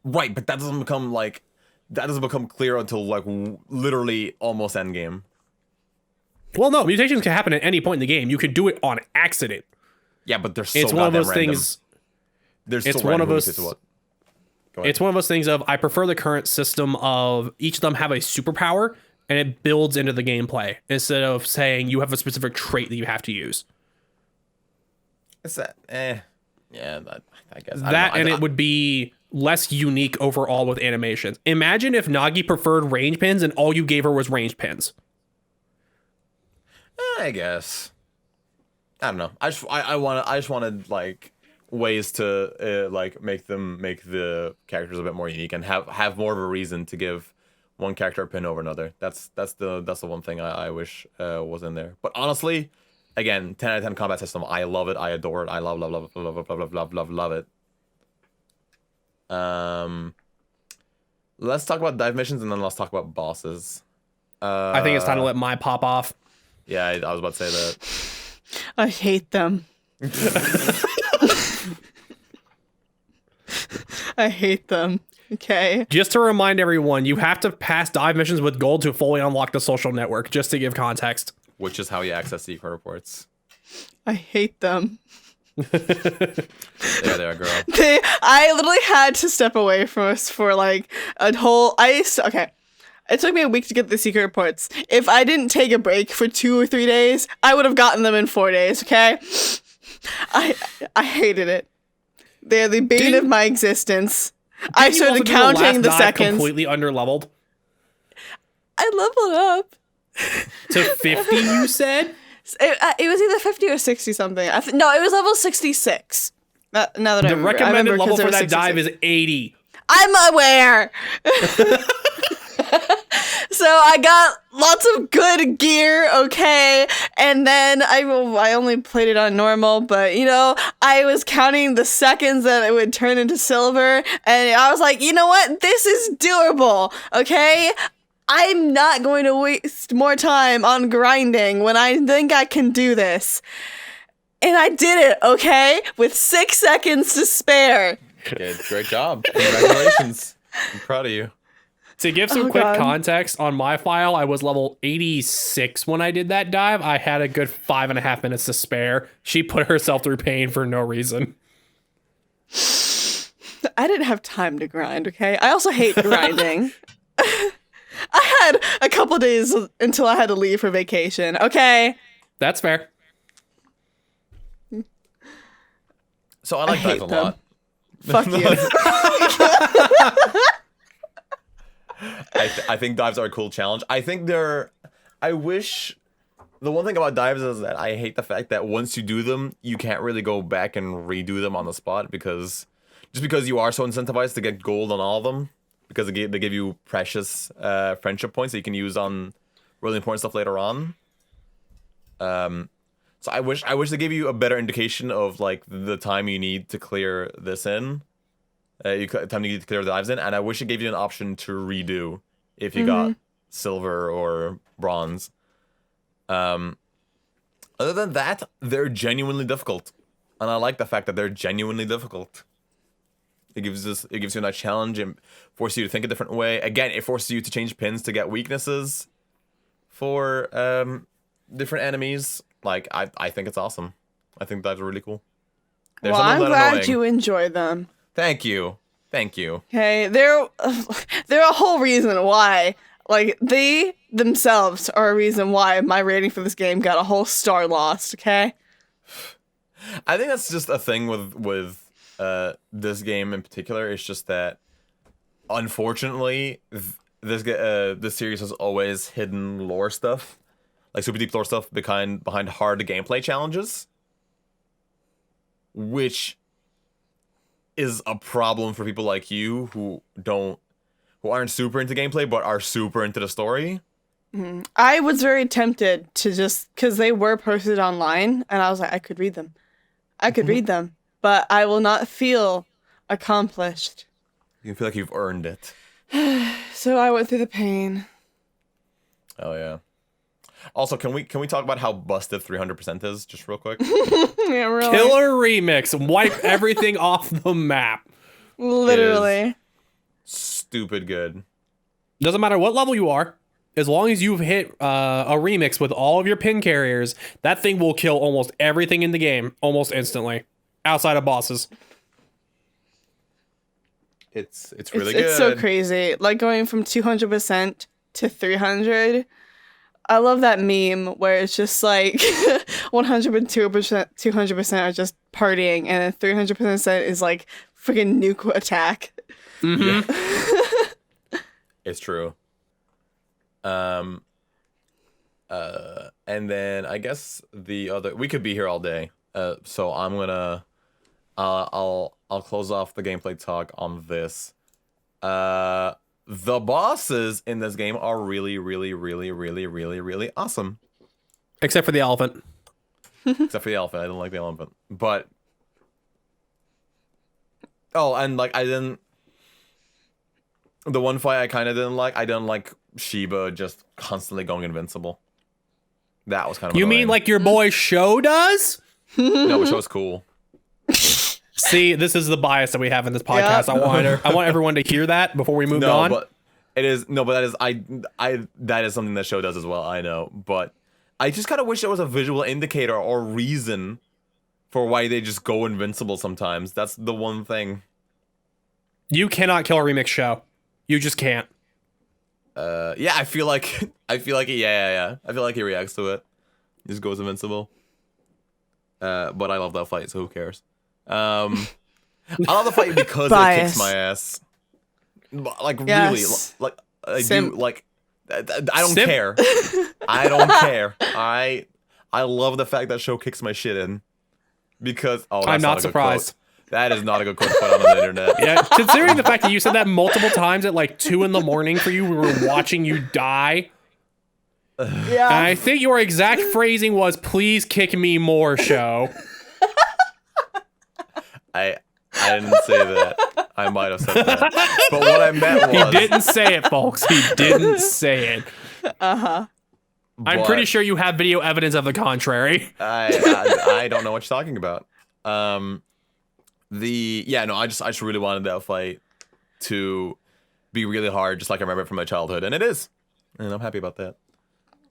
Right, but that doesn't become clear until like literally almost endgame. Well, no, mutations can happen at any point in the game. You could do it on accident. Yeah, but they're so It's one of those random. things. There's It's so one of random those. It's one of those things of I prefer the current system of each of them have a superpower and it builds into the gameplay instead of saying you have a specific trait that you have to use. It's that yeah, I guess That and it would be less unique overall with animations. Imagine if Nagi preferred range pins and all you gave her was range pins. I guess. I don't know. I just wanted like ways to like make the characters a bit more unique and have more of a reason to give one character a pin over another. That's the one thing I wish was in there. But honestly, again, 10 out of 10 combat system. I love it. I adore it. I love it. Let's talk about dive missions and then let's talk about bosses. I think it's time to let my pop off. Yeah, I was about to say that. I hate them. I hate them. Okay. Just to remind everyone, you have to pass dive missions with gold to fully unlock the social network, just to give context. Which is how you access secret reports. I hate them. Yeah, they are, girl. I literally had to step away from us for like a whole. Okay. It took me a week to get the secret reports. If I didn't take a break for 2 or 3 days, I would have gotten them in 4 days. Okay. I hated it. They're the bane of my existence. I started counting the seconds. Completely underleveled. I leveled up to 50. You said it was either 50 or 60 something. No, it was level 66. Now that the recommended level for that dive is 80. I'm aware. So I got lots of good gear, okay, and then I only played it on normal, but you know, I was counting the seconds that it would turn into silver, and I was like, you know what, this is doable, okay? I'm not going to waste more time on grinding when I think I can do this. And I did it, okay, with 6 seconds to spare. Good, great job. Congratulations. I'm proud of you. To give some quick context, on my file, I was level 86 when I did that dive. I had a good 5.5 minutes to spare. She put herself through pain for no reason. I didn't have time to grind, okay? I also hate grinding. I had a couple days until I had to leave for vacation, okay? That's fair. So I like dives a lot. Fuck you. I think dives are a cool challenge. I think I wish. The one thing about dives is that I hate the fact that once you do them, you can't really go back and redo them on the spot because you are so incentivized to get gold on all of them because they give you precious friendship points that you can use on really important stuff later on. So I wish they gave you a better indication of like the time you need to clear this in. Time you need to clear the dives in, and I wish it gave you an option to redo if you got silver or bronze. Other than that, they're genuinely difficult, and I like the fact that they're genuinely difficult. It gives you a nice challenge and forces you to think a different way. Again, it forces you to change pins to get weaknesses for different enemies. Like I think it's awesome. I think that's really cool. Well, I'm glad you enjoy them. Thank you. Okay, they're a whole reason why. Like, they themselves are a reason why my rating for this game got a whole star lost, okay? I think that's just a thing with this game in particular. It's just that, unfortunately, this series has always hidden lore stuff. Like, super deep lore stuff behind hard gameplay challenges. Which is a problem for people like you who aren't super into gameplay but are super into the story. I was very tempted to just because they were posted online, and I was like, I could read them, but I will not feel accomplished. You feel like you've earned it. So I went through the pain. Oh yeah. Also, can we talk about how busted 300% is just real quick? Yeah, really. Killer remix, wipe everything off the map. Literally. stupid good. Doesn't matter what level you are, as long as you've hit a remix with all of your pin carriers, that thing will kill almost everything in the game almost instantly, outside of bosses. It's really good. It's so crazy. Like going from 200% to 300. I love that meme where it's just like 102%, 200% are just partying, and then 300% is like freaking nuke attack. Mm-hmm. It's true. And then I guess we could be here all day. So I'm gonna I'll close off the gameplay talk on this. The bosses in this game are really, really, really, really, really, really awesome. Except for the elephant. Except for the elephant. I don't like the elephant. But and like the one fight I kind of didn't like. I didn't like Sheba just constantly going invincible. That was kind of You annoying. mean like your boy Sho does? No, but Show's cool. See, this is the bias that we have in this podcast. Yep. I want everyone to hear that before we move on. But that is something that Show does as well. I know, but I just kind of wish there was a visual indicator or reason for why they just go invincible sometimes. That's the one thing. You cannot kill a remix Sho. You just can't. Yeah, I feel like yeah. I feel like he reacts to it. He just goes invincible. But I love that fight, so who cares? I love the fight because it kicks my ass. Like Yes. really, like I Simp. do. Like I don't Simp. care. I don't care. I love the fact that Show kicks my shit in because that's I'm not a good surprised. quote. That is not a good quote to put on the internet. Yeah, considering the fact that you said that multiple times at like 2 a.m. for you, we were watching you die. Yeah. And I think your exact phrasing was, "Please kick me more, Sho." I didn't say that. I might have said that. But what I meant was He didn't say it, folks. He didn't say it. Uh-huh. I'm pretty sure you have video evidence of the contrary. I don't know what you're talking about. I just really wanted that fight to be really hard, just like I remember it from my childhood, and it is, and I'm happy about that.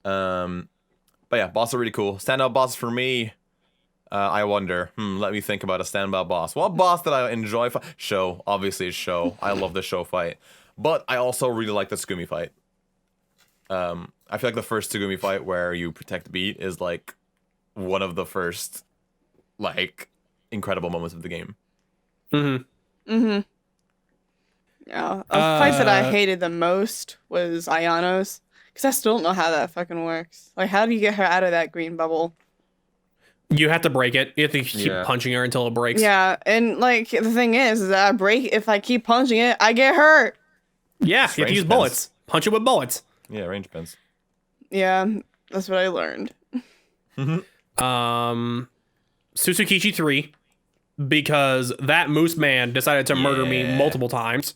But yeah, boss are really cool. Standout boss for me. I wonder. Let me think about a standout boss. What boss did I enjoy? Show, obviously, it's Show. I love the Show fight, but I also really like the Tsugumi fight. I feel like the first Tsugumi fight where you protect Beat is like one of the first like incredible moments of the game. Yeah. A fight that I hated the most was Ayano's, because I still don't know how that fucking works. Like, how do you get her out of that green bubble? You have to break it. You have to keep punching her until it breaks. Yeah, and like the thing is that if I keep punching it, I get hurt. Yeah, you have to use bullets. Punch it with bullets. Yeah, range pins. Yeah, that's what I learned. Susukichi 3, because that moose man decided to murder me multiple times.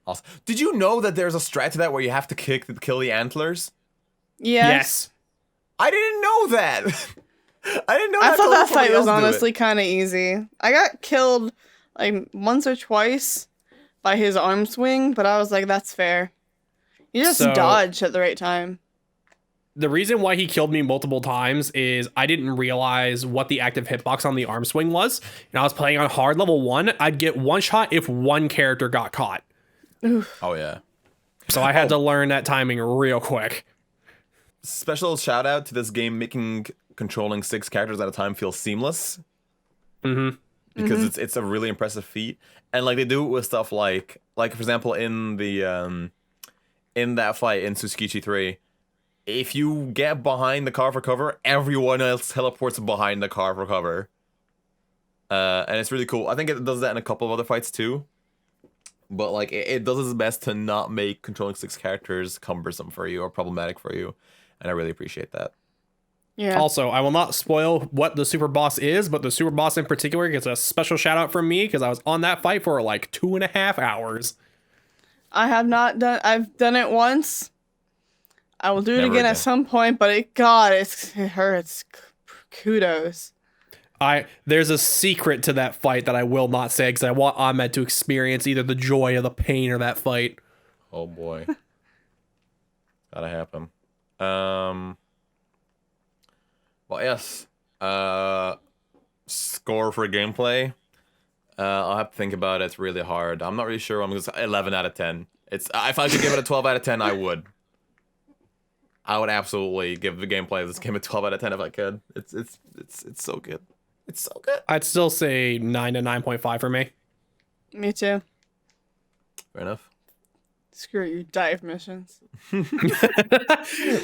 Awesome. Did you know that there's a strat to that where you have to kill the antlers? Yes. I didn't know that. I didn't know that. I thought that fight was else do honestly it. kind of easy. I got killed like once or twice by his arm swing, but I was like, that's fair. You just dodge at the right time. The reason why he killed me multiple times is I didn't realize what the active hitbox on the arm swing was. And I was playing on hard level 1. I'd get one shot if one character got caught. Oof. Oh yeah. So I had to learn that timing real quick. Special shout out to this game making controlling 6 characters at a time feel seamless. Because it's a really impressive feat, and like they do it with stuff like for example in the in that fight in Susukichi 3, if you get behind the car for cover, everyone else teleports behind the car for cover. And it's really cool. I think it does that in a couple of other fights too. But like it does its best to not make controlling 6 characters cumbersome for you or problematic for you. And I really appreciate that. Yeah. Also, I will not spoil what the super boss is, but the super boss in particular gets a special shout out from me because I was on that fight for like 2.5 hours. I have not done. I've done it once. I will do it Never again at again. some point, but it hurts. Kudos. There's a secret to that fight that I will not say because I want Ahmed to experience either the joy or the pain of that fight. Oh boy. Gotta happen. Well, yes. Score for gameplay. I'll have to think about it. It's really hard. I'm not really sure. I'm gonna say 11 out of 10. It's if I could give it a 12 out of 10, I would. I would absolutely give the gameplay of this game a 12 out of 10 if I could. It's so good. It's so good. I'd still say 9 to 9.5 for me. Me too. Fair enough. Screw your dive missions.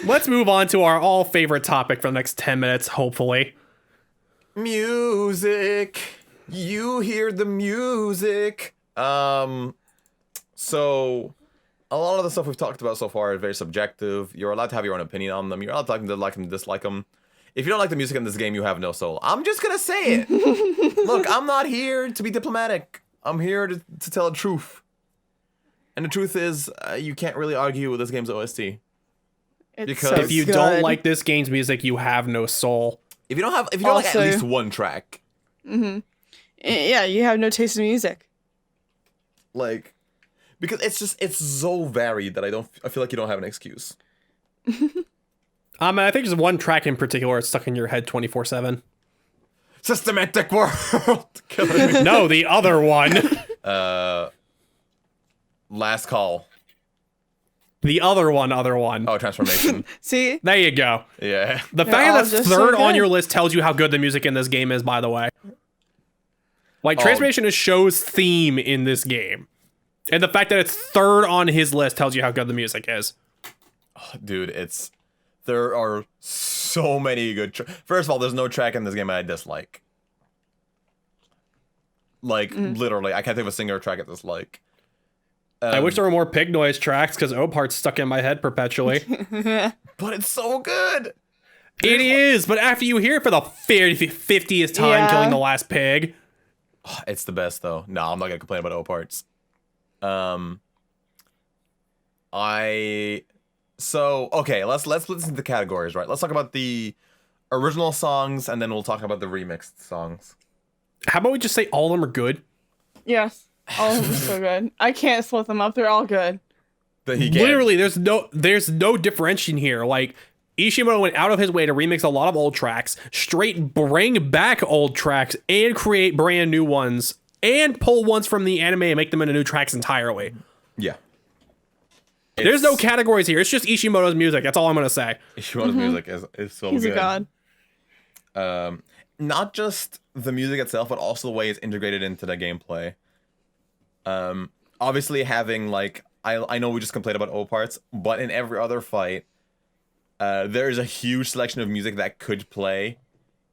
Let's move on to our all favorite topic for the next 10 minutes, hopefully. Music. You hear the music. So a lot of the stuff we've talked about so far is very subjective. You're allowed to have your own opinion on them. You're allowed to like them, dislike them. If you don't like the music in this game, you have no soul. I'm just gonna say it. Look, I'm not here to be diplomatic. I'm here to tell the truth. And the truth is, you can't really argue with this game's OST. Because if you don't like this game's music, you have no soul. If you don't like at least one track. Mm-hmm. Yeah, you have no taste in music. Like, because it's so varied that I feel like you don't have an excuse. I think there's one track in particular that's stuck in your head 24/7. Systematic World. No, the other one. Last Call. The other one. Oh, Transformation. See? There you go. Yeah. The fact that that's third on your list tells you how good the music in this game is, by the way. Like, Transformation is Show's theme in this game. And the fact that it's third on his list tells you how good the music is. Oh, dude, there are so many good First of all, there's no track in this game I dislike. Like, literally, I can't think of a single track I dislike. I wish there were more pig noise tracks, because Opart's stuck in my head perpetually. But it's so good! It is, but after you hear it for the 50th time killing the last pig... It's the best, though. No, I'm not gonna complain about Oparts. Okay, let's listen to the categories, right? Let's talk about the original songs, and then we'll talk about the remixed songs. How about we just say all of them are good? Yes. All of them are so good. I can't split them up. They're all good. Literally, there's no differentiation here. Like, Ishimoto went out of his way to remix a lot of old tracks, straight bring back old tracks, and create brand new ones, and pull ones from the anime and make them into new tracks entirely. Yeah. There's no categories here. It's just Ishimoto's music. That's all I'm going to say. Ishimoto's music is so good. He's a god. Not just the music itself, but also the way it's integrated into the gameplay. Obviously having, like, I know we just complained about O parts, but in every other fight, there's a huge selection of music that could play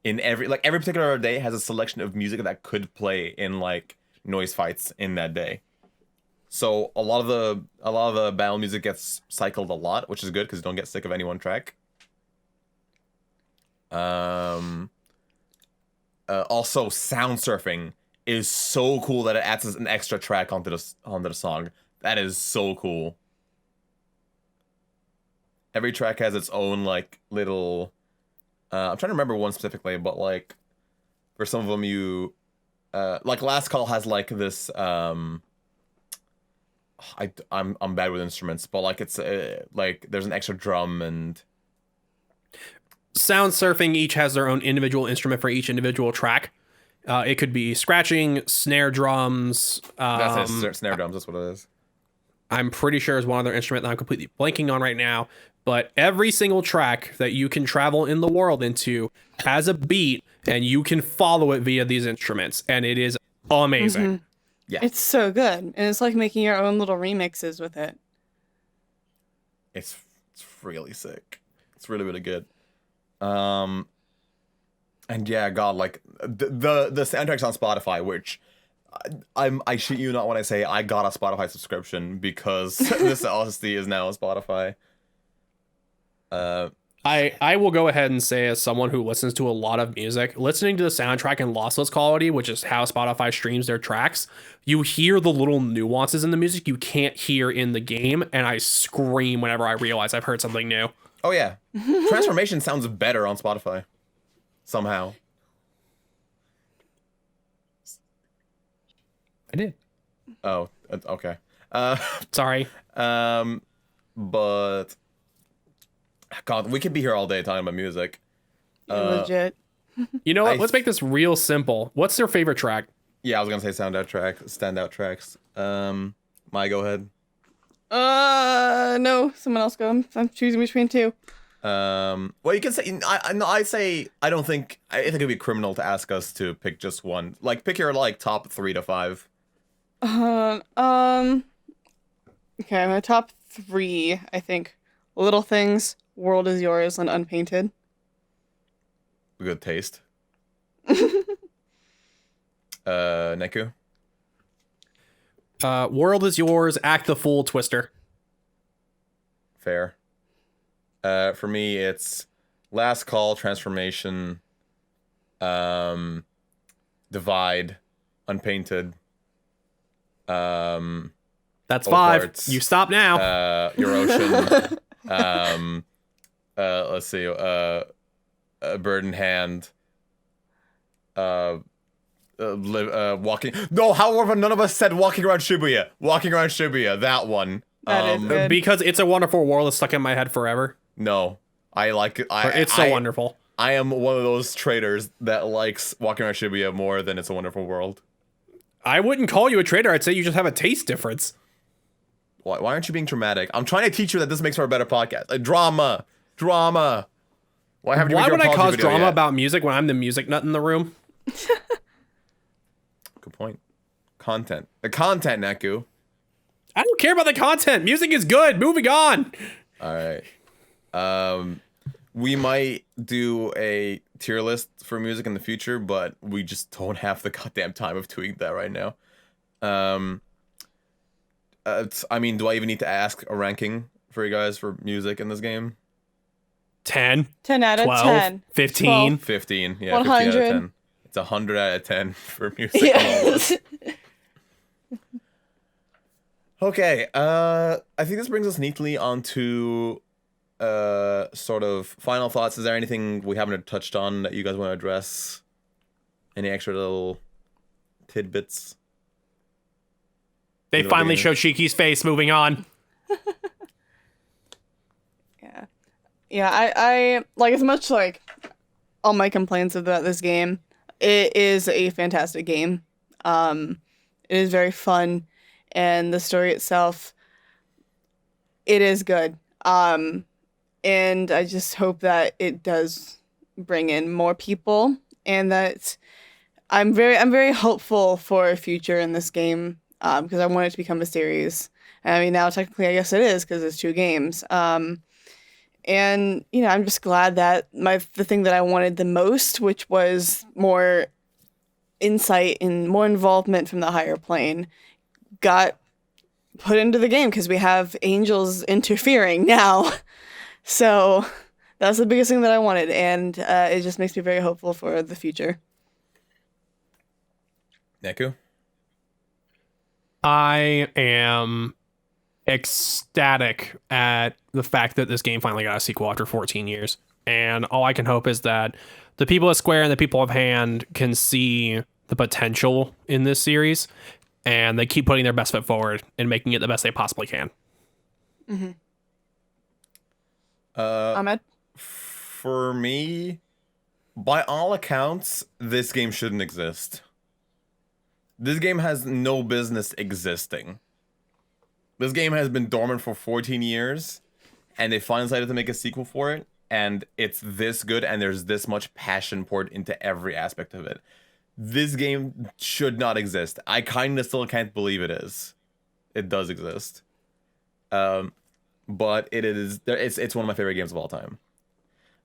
in every particular day has a selection of music that could play in, like, noise fights in that day. So a lot of the battle music gets cycled a lot, which is good because you don't get sick of any one track. Also, sound surfing is so cool that it adds an extra track onto the song. That is so cool. Every track has its own, like, little... I'm trying to remember one specifically, but, like, for some of them you... like, Last Call has, like, this... I'm bad with instruments, but, like, it's, like, there's an extra drum and... Sound surfing each has their own individual instrument for each individual track. It could be scratching, snare drums. That's it, snare drums, that's what it is. I'm pretty sure is one other instrument that I'm completely blanking on right now. But every single track that you can travel in the world into has a beat, and you can follow it via these instruments, and it is amazing. Mm-hmm. Yeah, it's so good, and it's like making your own little remixes with it. It's really sick. It's really, really good. And yeah, God, like the soundtrack's on Spotify, which I shit you not when I say I got a Spotify subscription because this OST is now on Spotify. I will go ahead and say, as someone who listens to a lot of music, listening to the soundtrack in lossless quality, which is how Spotify streams their tracks, you hear the little nuances in the music you can't hear in the game, and I scream whenever I realize I've heard something new. Oh yeah, Transformation sounds better on Spotify somehow. I did. Oh, okay. Sorry. But God, we could be here all day talking about music. Legit. You know what? Let's make this real simple. What's their favorite track? Yeah, I was gonna say standout tracks. Go ahead. No, someone else go. I'm choosing between two. Well, you can say I say I think it'd be criminal to ask us to pick just one. Like, pick your like top 3 to 5. Okay, my top 3, I think. Little Things, World Is Yours, and Unpainted. Good taste. Neku. World Is Yours, Act the Fool, Twister. Fair. For me, it's Last Call, Transformation, Divide, Unpainted. That's Both 5. Hearts, You stop now. Your Ocean. Let's see. Bird in Hand. Walking. No, however, none of us said Walking Around Shibuya. Walking Around Shibuya. That one. That is good. Because It's a Wonderful World is stuck in my head forever. No, I like it. It's so wonderful. I am one of those traders that likes Walking Around Shibuya more than It's a Wonderful World. I wouldn't call you a traitor. I'd say you just have a taste difference. Why aren't you being dramatic? I'm trying to teach you that this makes for a better podcast. Drama. Why haven't you made Why your would I apology cause video drama yet? about music when I'm the music nut in the room? Good point. Content. The content, Neku. I don't care about the content. Music is good. Moving on. All right. We might do a tier list for music in the future, but we just don't have the goddamn time of doing that right now. Do I even need to ask a ranking for you guys for music in this game? 10. 10 out of 12, 10. 15. 15. Yeah, 100. 15 out of 10. It's 100 out of 10 for music. Yes. Okay, I think this brings us neatly onto sort of final thoughts. Is there anything we haven't touched on that you guys want to address? Any extra little tidbits? They finally showed Shiki's face. Moving on. Yeah, I like, as much like all my complaints about this game, it is a fantastic game. It is very fun, and the story itself, it is good. And I just hope that it does bring in more people, and that I'm very hopeful for a future in this game, because I want it to become a series. I mean, now technically I guess it is, because it's 2 games. And I'm just glad that the thing that I wanted the most, which was more insight and more involvement from the higher plane, got put into the game, because we have angels interfering now. So that's the biggest thing that I wanted, and it just makes me very hopeful for the future. Neku? I am ecstatic at the fact that this game finally got a sequel after 14 years. And all I can hope is that the people at Square and the people of Hand can see the potential in this series, and they keep putting their best foot forward and making it the best they possibly can. Mm-hmm. Ahmed? For me, by all accounts, this game shouldn't exist. This game has no business existing. This game has been dormant for 14 years, and they finally decided to make a sequel for it, and it's this good, and there's this much passion poured into every aspect of it. This game should not exist. I kind of still can't believe it is. It does exist. But it's one of my favorite games of all time.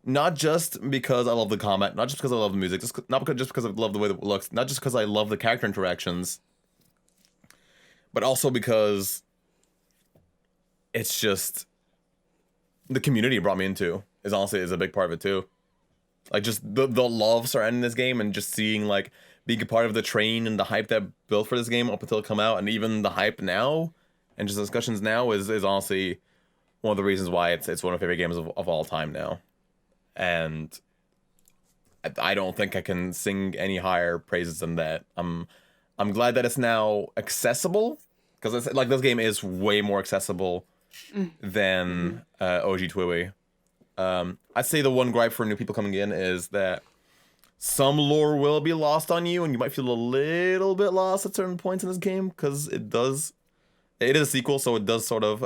Not just because I love the combat, not just because I love the music, not just because I love the way that it looks, not just because I love the character interactions, but also because it's just the community it brought me into is a big part of it too. Like, just the love surrounding this game, and just seeing, like, being a part of the train and the hype that built for this game up until it come out, and even the hype now and just discussions now is honestly one of the reasons why it's one of my favorite games of all time now. And I don't think I can sing any higher praises than that. I'm I'm glad that it's now accessible, because like this game is way more accessible than OG TPEWY. I'd say the one gripe for new people coming in is that some lore will be lost on you, and you might feel a little bit lost at certain points in this game, because it is a sequel, so it does sort of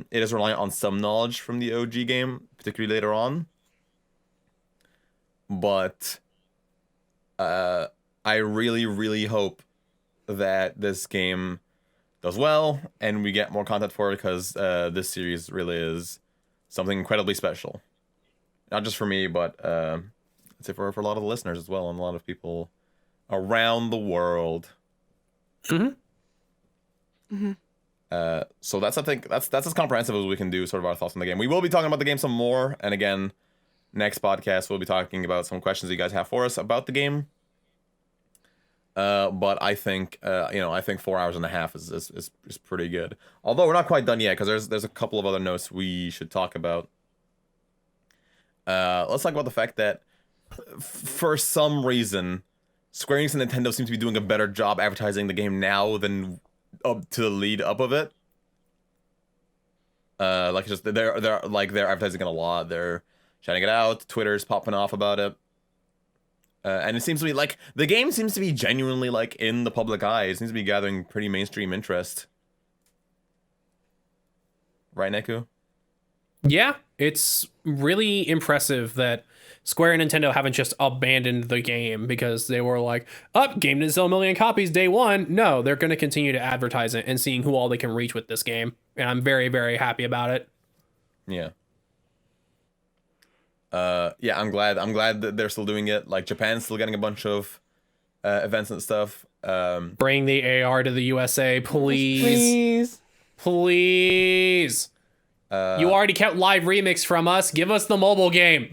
it is reliant on some knowledge from the OG game, particularly later on. But I really, really hope that this game does well and we get more content for it, because this series really is something incredibly special. Not just for me, but I'd say for a lot of the listeners as well, and a lot of people around the world. So that's, I think that's as comprehensive as we can do, sort of our thoughts on the game. We will be talking about the game some more, and again, next podcast we'll be talking about some questions you guys have for us about the game. But I think I think 4 hours and a half is pretty good. Although we're not quite done yet, because there's a couple of other notes we should talk about. Let's talk about the fact that for some reason, Square Enix and Nintendo seem to be doing a better job advertising the game now than up to the lead up of it. Like just they're advertising it a lot. They're shouting it out. Twitter's popping off about it. And it seems to be like the game seems to be genuinely like in the public eye. It seems to be gathering pretty mainstream interest. Right, Neku? Yeah, it's really impressive that Square and Nintendo haven't just abandoned the game because they were like, game didn't sell 1 million copies day one. No, they're going to continue to advertise it and seeing who all they can reach with this game. And I'm very, very happy about it. Yeah. I'm glad that they're still doing it. Like, Japan's still getting a bunch of events and stuff. Bring the AR to the USA, please. Please. Please. You already kept Live Remix from us. Give us the mobile game.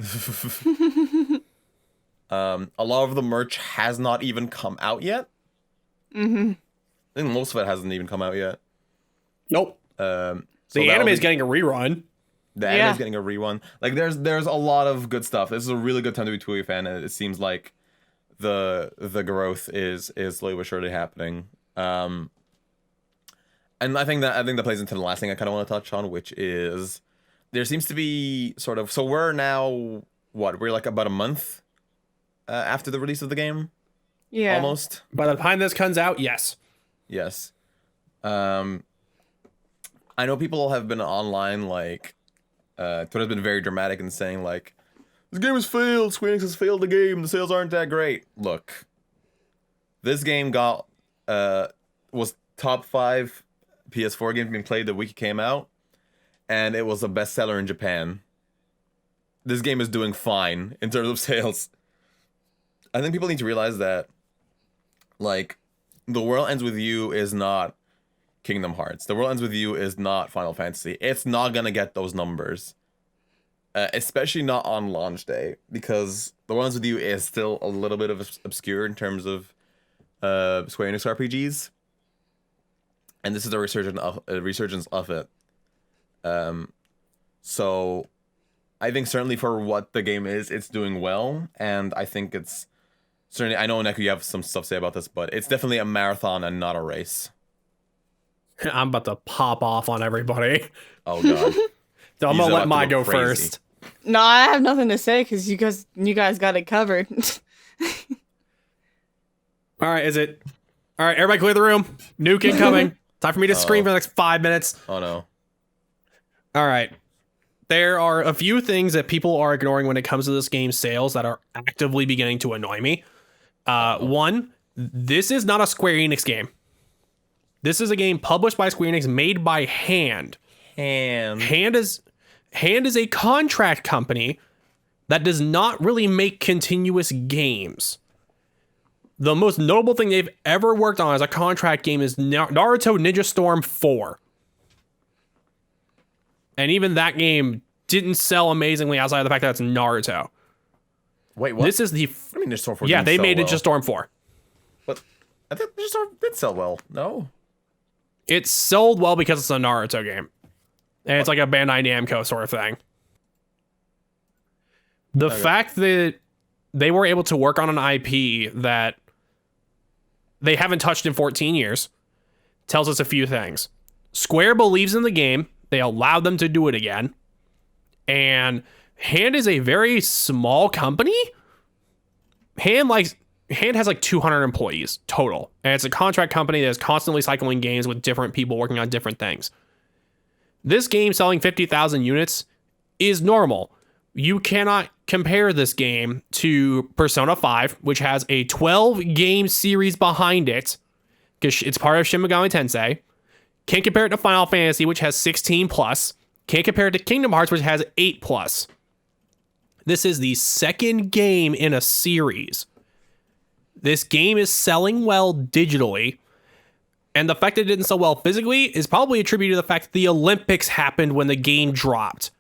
A lot of the merch has not even come out yet. I think most of it hasn't even come out yet. Nope. So the anime is getting a rerun. The anime is getting a rerun. Like, there's a lot of good stuff. This is a really good time to be a TPEWY fan, and it seems like the growth is slowly but surely happening. And I think that plays into the last thing I kind of want to touch on, which is there seems to be sort of, so we're now we're like about a month after the release of the game. Yeah. Almost. By the time this comes out, yes. Yes. I know people have been online, like, Twitter's been very dramatic in saying, like, this game has failed, Square Enix has failed the game, the sales aren't that great. Look, this game was top 5 PS4 games being played the week it came out, and it was a bestseller in Japan. This game is doing fine in terms of sales. I think people need to realize that, like, The World Ends With You is not Kingdom Hearts. The World Ends With You is not Final Fantasy. It's not gonna get those numbers. Especially not on launch day, because The World Ends With You is still a little bit of obscure in terms of Square Enix RPGs. And this is a resurgence of it. So I think certainly for what the game is, it's doing well. And I think it's certainly, I know, Neku, you have some stuff to say about this, but it's definitely a marathon and not a race. I'm about to pop off on everybody. Oh, God. So I'm going to let Mai go crazy. first. No, I have nothing to say because you guys got it covered. All right, all right, everybody clear the room. Nuke incoming. Time for me to scream for the next 5 minutes. Oh, no. All right. There are a few things that people are ignoring when it comes to this game's sales that are actively beginning to annoy me. One, this is not a Square Enix game. This is a game published by Square Enix, made by Hand. Hand is a contract company that does not really make continuous games. The most notable thing they've ever worked on as a contract game is Naruto Ninja Storm 4. And even that game didn't sell amazingly outside of the fact that it's Naruto. Wait, what? This is the... I mean, Ninja Storm 4 yeah, they made well. Ninja Storm 4. But I think Ninja Storm did sell well. No? It sold well because it's a Naruto game. And it's like a Bandai Namco sort of thing. The fact that they were able to work on an IP that they haven't touched in 14 years tells us a few things. Square believes in the game. They allowed them to do it again. And Hand is a very small company. Hand has like 200 employees total. And it's a contract company that's constantly cycling games with different people working on different things. This game selling 50,000 units is normal. You cannot compare this game to Persona 5, which has a 12-game series behind it, because it's part of Shin Megami Tensei. Can't compare it to Final Fantasy, which has 16 plus. Can't compare it to Kingdom Hearts, which has 8 plus. This is the second game in a series. This game is selling well digitally. And the fact that it didn't sell well physically is probably attributed to the fact that the Olympics happened when the game dropped.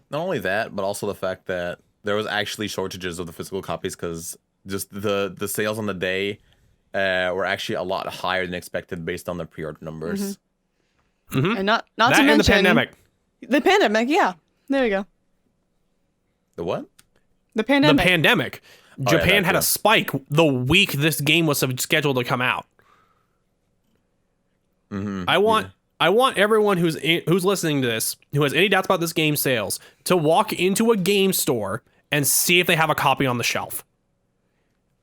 Not only that, but also the fact that there was actually shortages of the physical copies, because just the sales on the day were actually a lot higher than expected based on the pre-order numbers. And not that to mention the pandemic. The pandemic, yeah. There we go. The what? The pandemic. The pandemic. Japan had a spike the week this game was scheduled to come out. I want everyone who's listening to this, who has any doubts about this game sales, to walk into a game store and see if they have a copy on the shelf.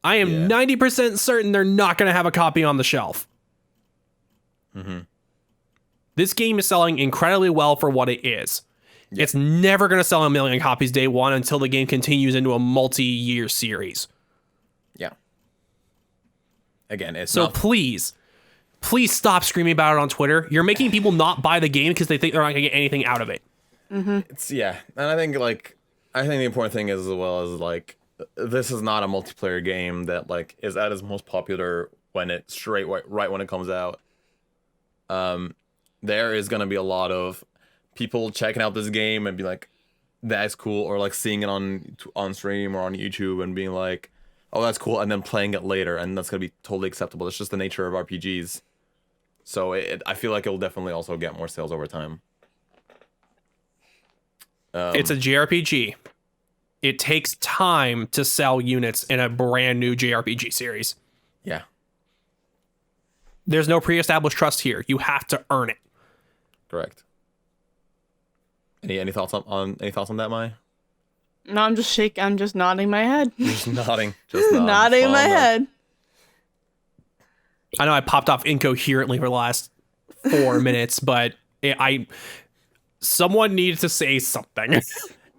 I am 90% certain they're not going to have a copy on the shelf. This game is selling incredibly well for what it is. It's never going to sell 1 million copies day one until the game continues into a multi-year series. Yeah. Again, it's so not... please stop screaming about it on Twitter. You're making people not buy the game because they think they're not going to get anything out of it. It's, and I think the important thing is, as well, is like, this is not a multiplayer game that like is at its most popular when it's right when it comes out. There is going to be a lot of people checking out this game and be like, that's cool, or like seeing it on stream or on YouTube and being like, oh, that's cool, and then playing it later, and that's going to be totally acceptable. It's just the nature of RPGs. So I feel like it'll definitely also get more sales over time. It's a JRPG. It takes time to sell units in a brand new JRPG series. Yeah. There's no pre-established trust here. You have to earn it. Correct. Any thoughts on that, Mai? No, I'm just nodding my head. Just nodding. Just nodding my head. I know I popped off incoherently for the last 4 minutes, but someone needed to say something.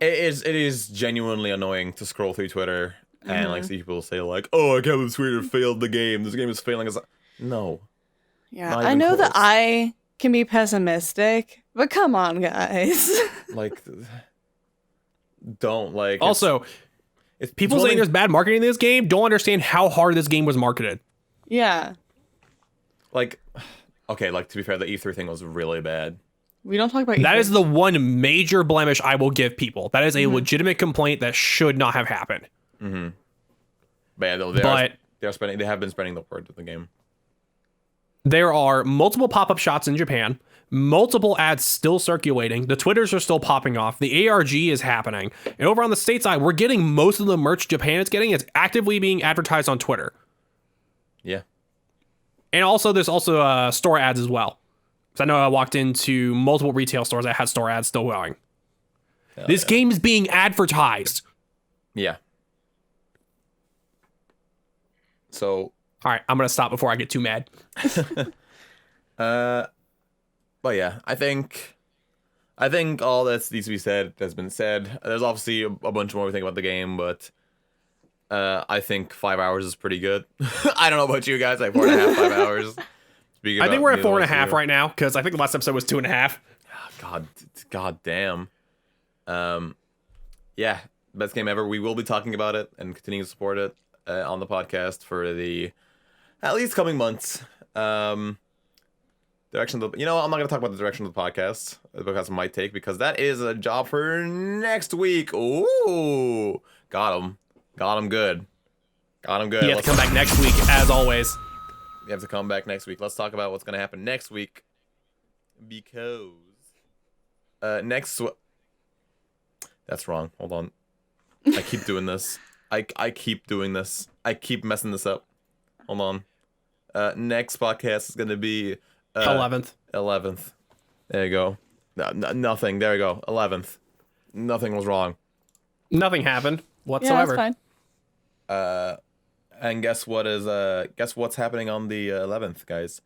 It is genuinely annoying to scroll through Twitter and like see people say like, "Oh, I can't believe Twitter failed the game. This game is failing." It's like, no. Yeah, I know that I can be pessimistic, but come on, guys. Like, don't like. Also, if people saying there's bad marketing in this game don't understand how hard this game was marketed. Yeah. Like, okay, like to be fair, the E3 thing was really bad. We don't talk about that is the one major blemish I will give people. That is a legitimate complaint that should not have happened. But yeah, they have been spreading the word of the game. There are multiple pop-up shots in Japan, multiple ads still circulating. The Twitters are still popping off. The ARG is happening. And over on the stateside, we're getting most of the merch Japan is getting. It's actively being advertised on Twitter. Yeah. And also, there's also store ads as well. I know I walked into multiple retail stores that had store ads still going. This game is being advertised. Yeah. So. All right, I'm going to stop before I get too mad. But yeah, I think all that needs to be said has been said. There's obviously a bunch more we think about the game, but I think 5 hours is pretty good. I don't know about you guys, like 4.5, 5 hours. I think we're at 4.5 right now, because I think the last episode was 2.5. God damn. Yeah, best game ever. We will be talking about it and continuing to support it on the podcast for the at least coming months. Direction of the, I'm not gonna talk about the direction of the podcast because of my take, because that is a job for next week. Ooh, got him good. You have to come back next week, as always. You have to come back next week. Let's talk about what's gonna happen next week, because that's wrong. Hold on, I keep doing this. I keep doing this. I keep messing this up. Hold on. Next podcast is gonna be 11th. 11th. There you go. Nothing. There you go. 11th. Nothing was wrong. Nothing happened Yeah, whatsoever. that's fine. And guess what's happening on the 11th, guys?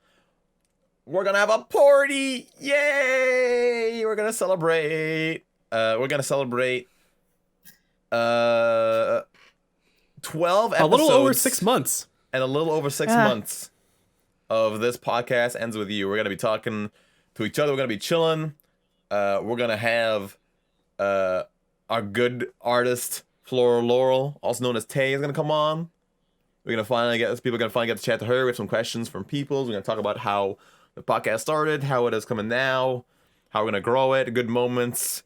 We're gonna have a party! Yay! We're gonna celebrate. 12 episodes. A little over 6 months. And a little over 6 months of this podcast ends with you. We're gonna be talking to each other. We're gonna be chilling. We're gonna have our good artist Floral Laurel, also known as Tay, is gonna come on. People are gonna finally get to chat to her with some questions from people. We're gonna talk about how the podcast started, how it is coming now, how we're gonna grow it, good moments,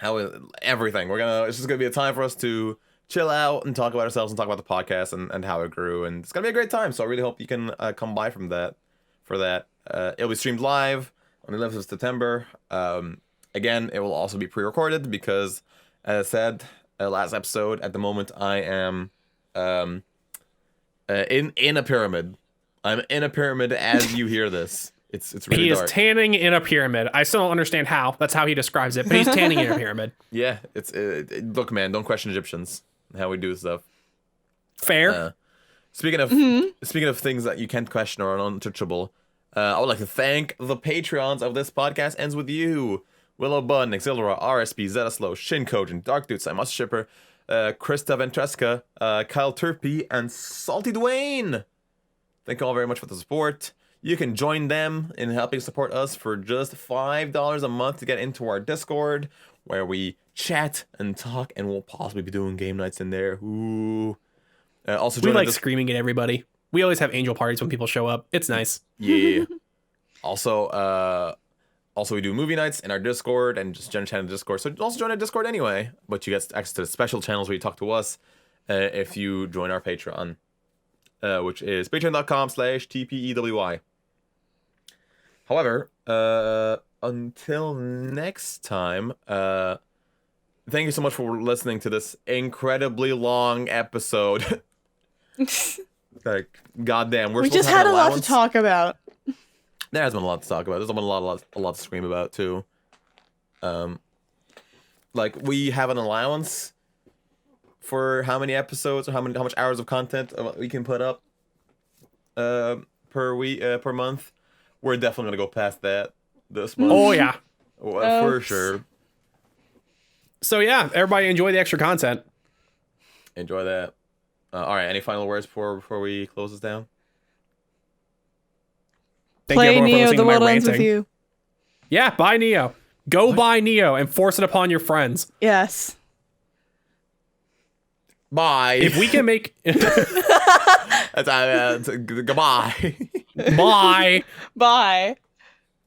everything. It's just gonna be a time for us to chill out and talk about ourselves and talk about the podcast and how it grew, and it's gonna be a great time. So I really hope you can come by for that. It'll be streamed live on the 11th of September. Again, it will also be pre-recorded because, as I said last episode, at the moment I am in a pyramid. I'm in a pyramid as you hear this. It's really dark. He is tanning in a pyramid. I still don't understand how. That's how he describes it, but he's tanning in a pyramid. Yeah, look, man, don't question Egyptians and how we do stuff. Fair. Speaking of things that you can't question or are untouchable, I would like to thank the Patreons of this podcast. Ends with you: Willow Bun, Exilra, RSP, Zetaslow, Shin Kojin, Dark Dude, Simus Shipper, Krista Ventresca, Kyle Turpy, and Salty Dwayne. Thank you all very much for the support. You can join them in helping support us for just $5 a month to get into our Discord, where we chat and talk, and we'll possibly be doing game nights in there. Ooh. Also, we like screaming at everybody. We always have angel parties when people show up. It's nice. Yeah. Also, we do movie nights in our Discord and just general chat in the Discord. So also join our Discord anyway. But you get access to the special channels where you talk to us if you join our Patreon, which is patreon.com/TPEWY. However, until next time, thank you so much for listening to this incredibly long episode. Like, goddamn, we just had a lot to talk about. There has been a lot to talk about. There's been a lot to scream about too. Like, we have an allowance for how many episodes or how much hours of content we can put up per week, per month. We're definitely gonna go past that this month. Oh yeah, for sure. So yeah, everybody enjoy the extra content. Enjoy that. All right. Any final words before we close this down? Play Neo, the world ends with you. Yeah, buy Neo. Go buy Neo and force it upon your friends. Yes. Bye. If we can make goodbye. Bye. Bye.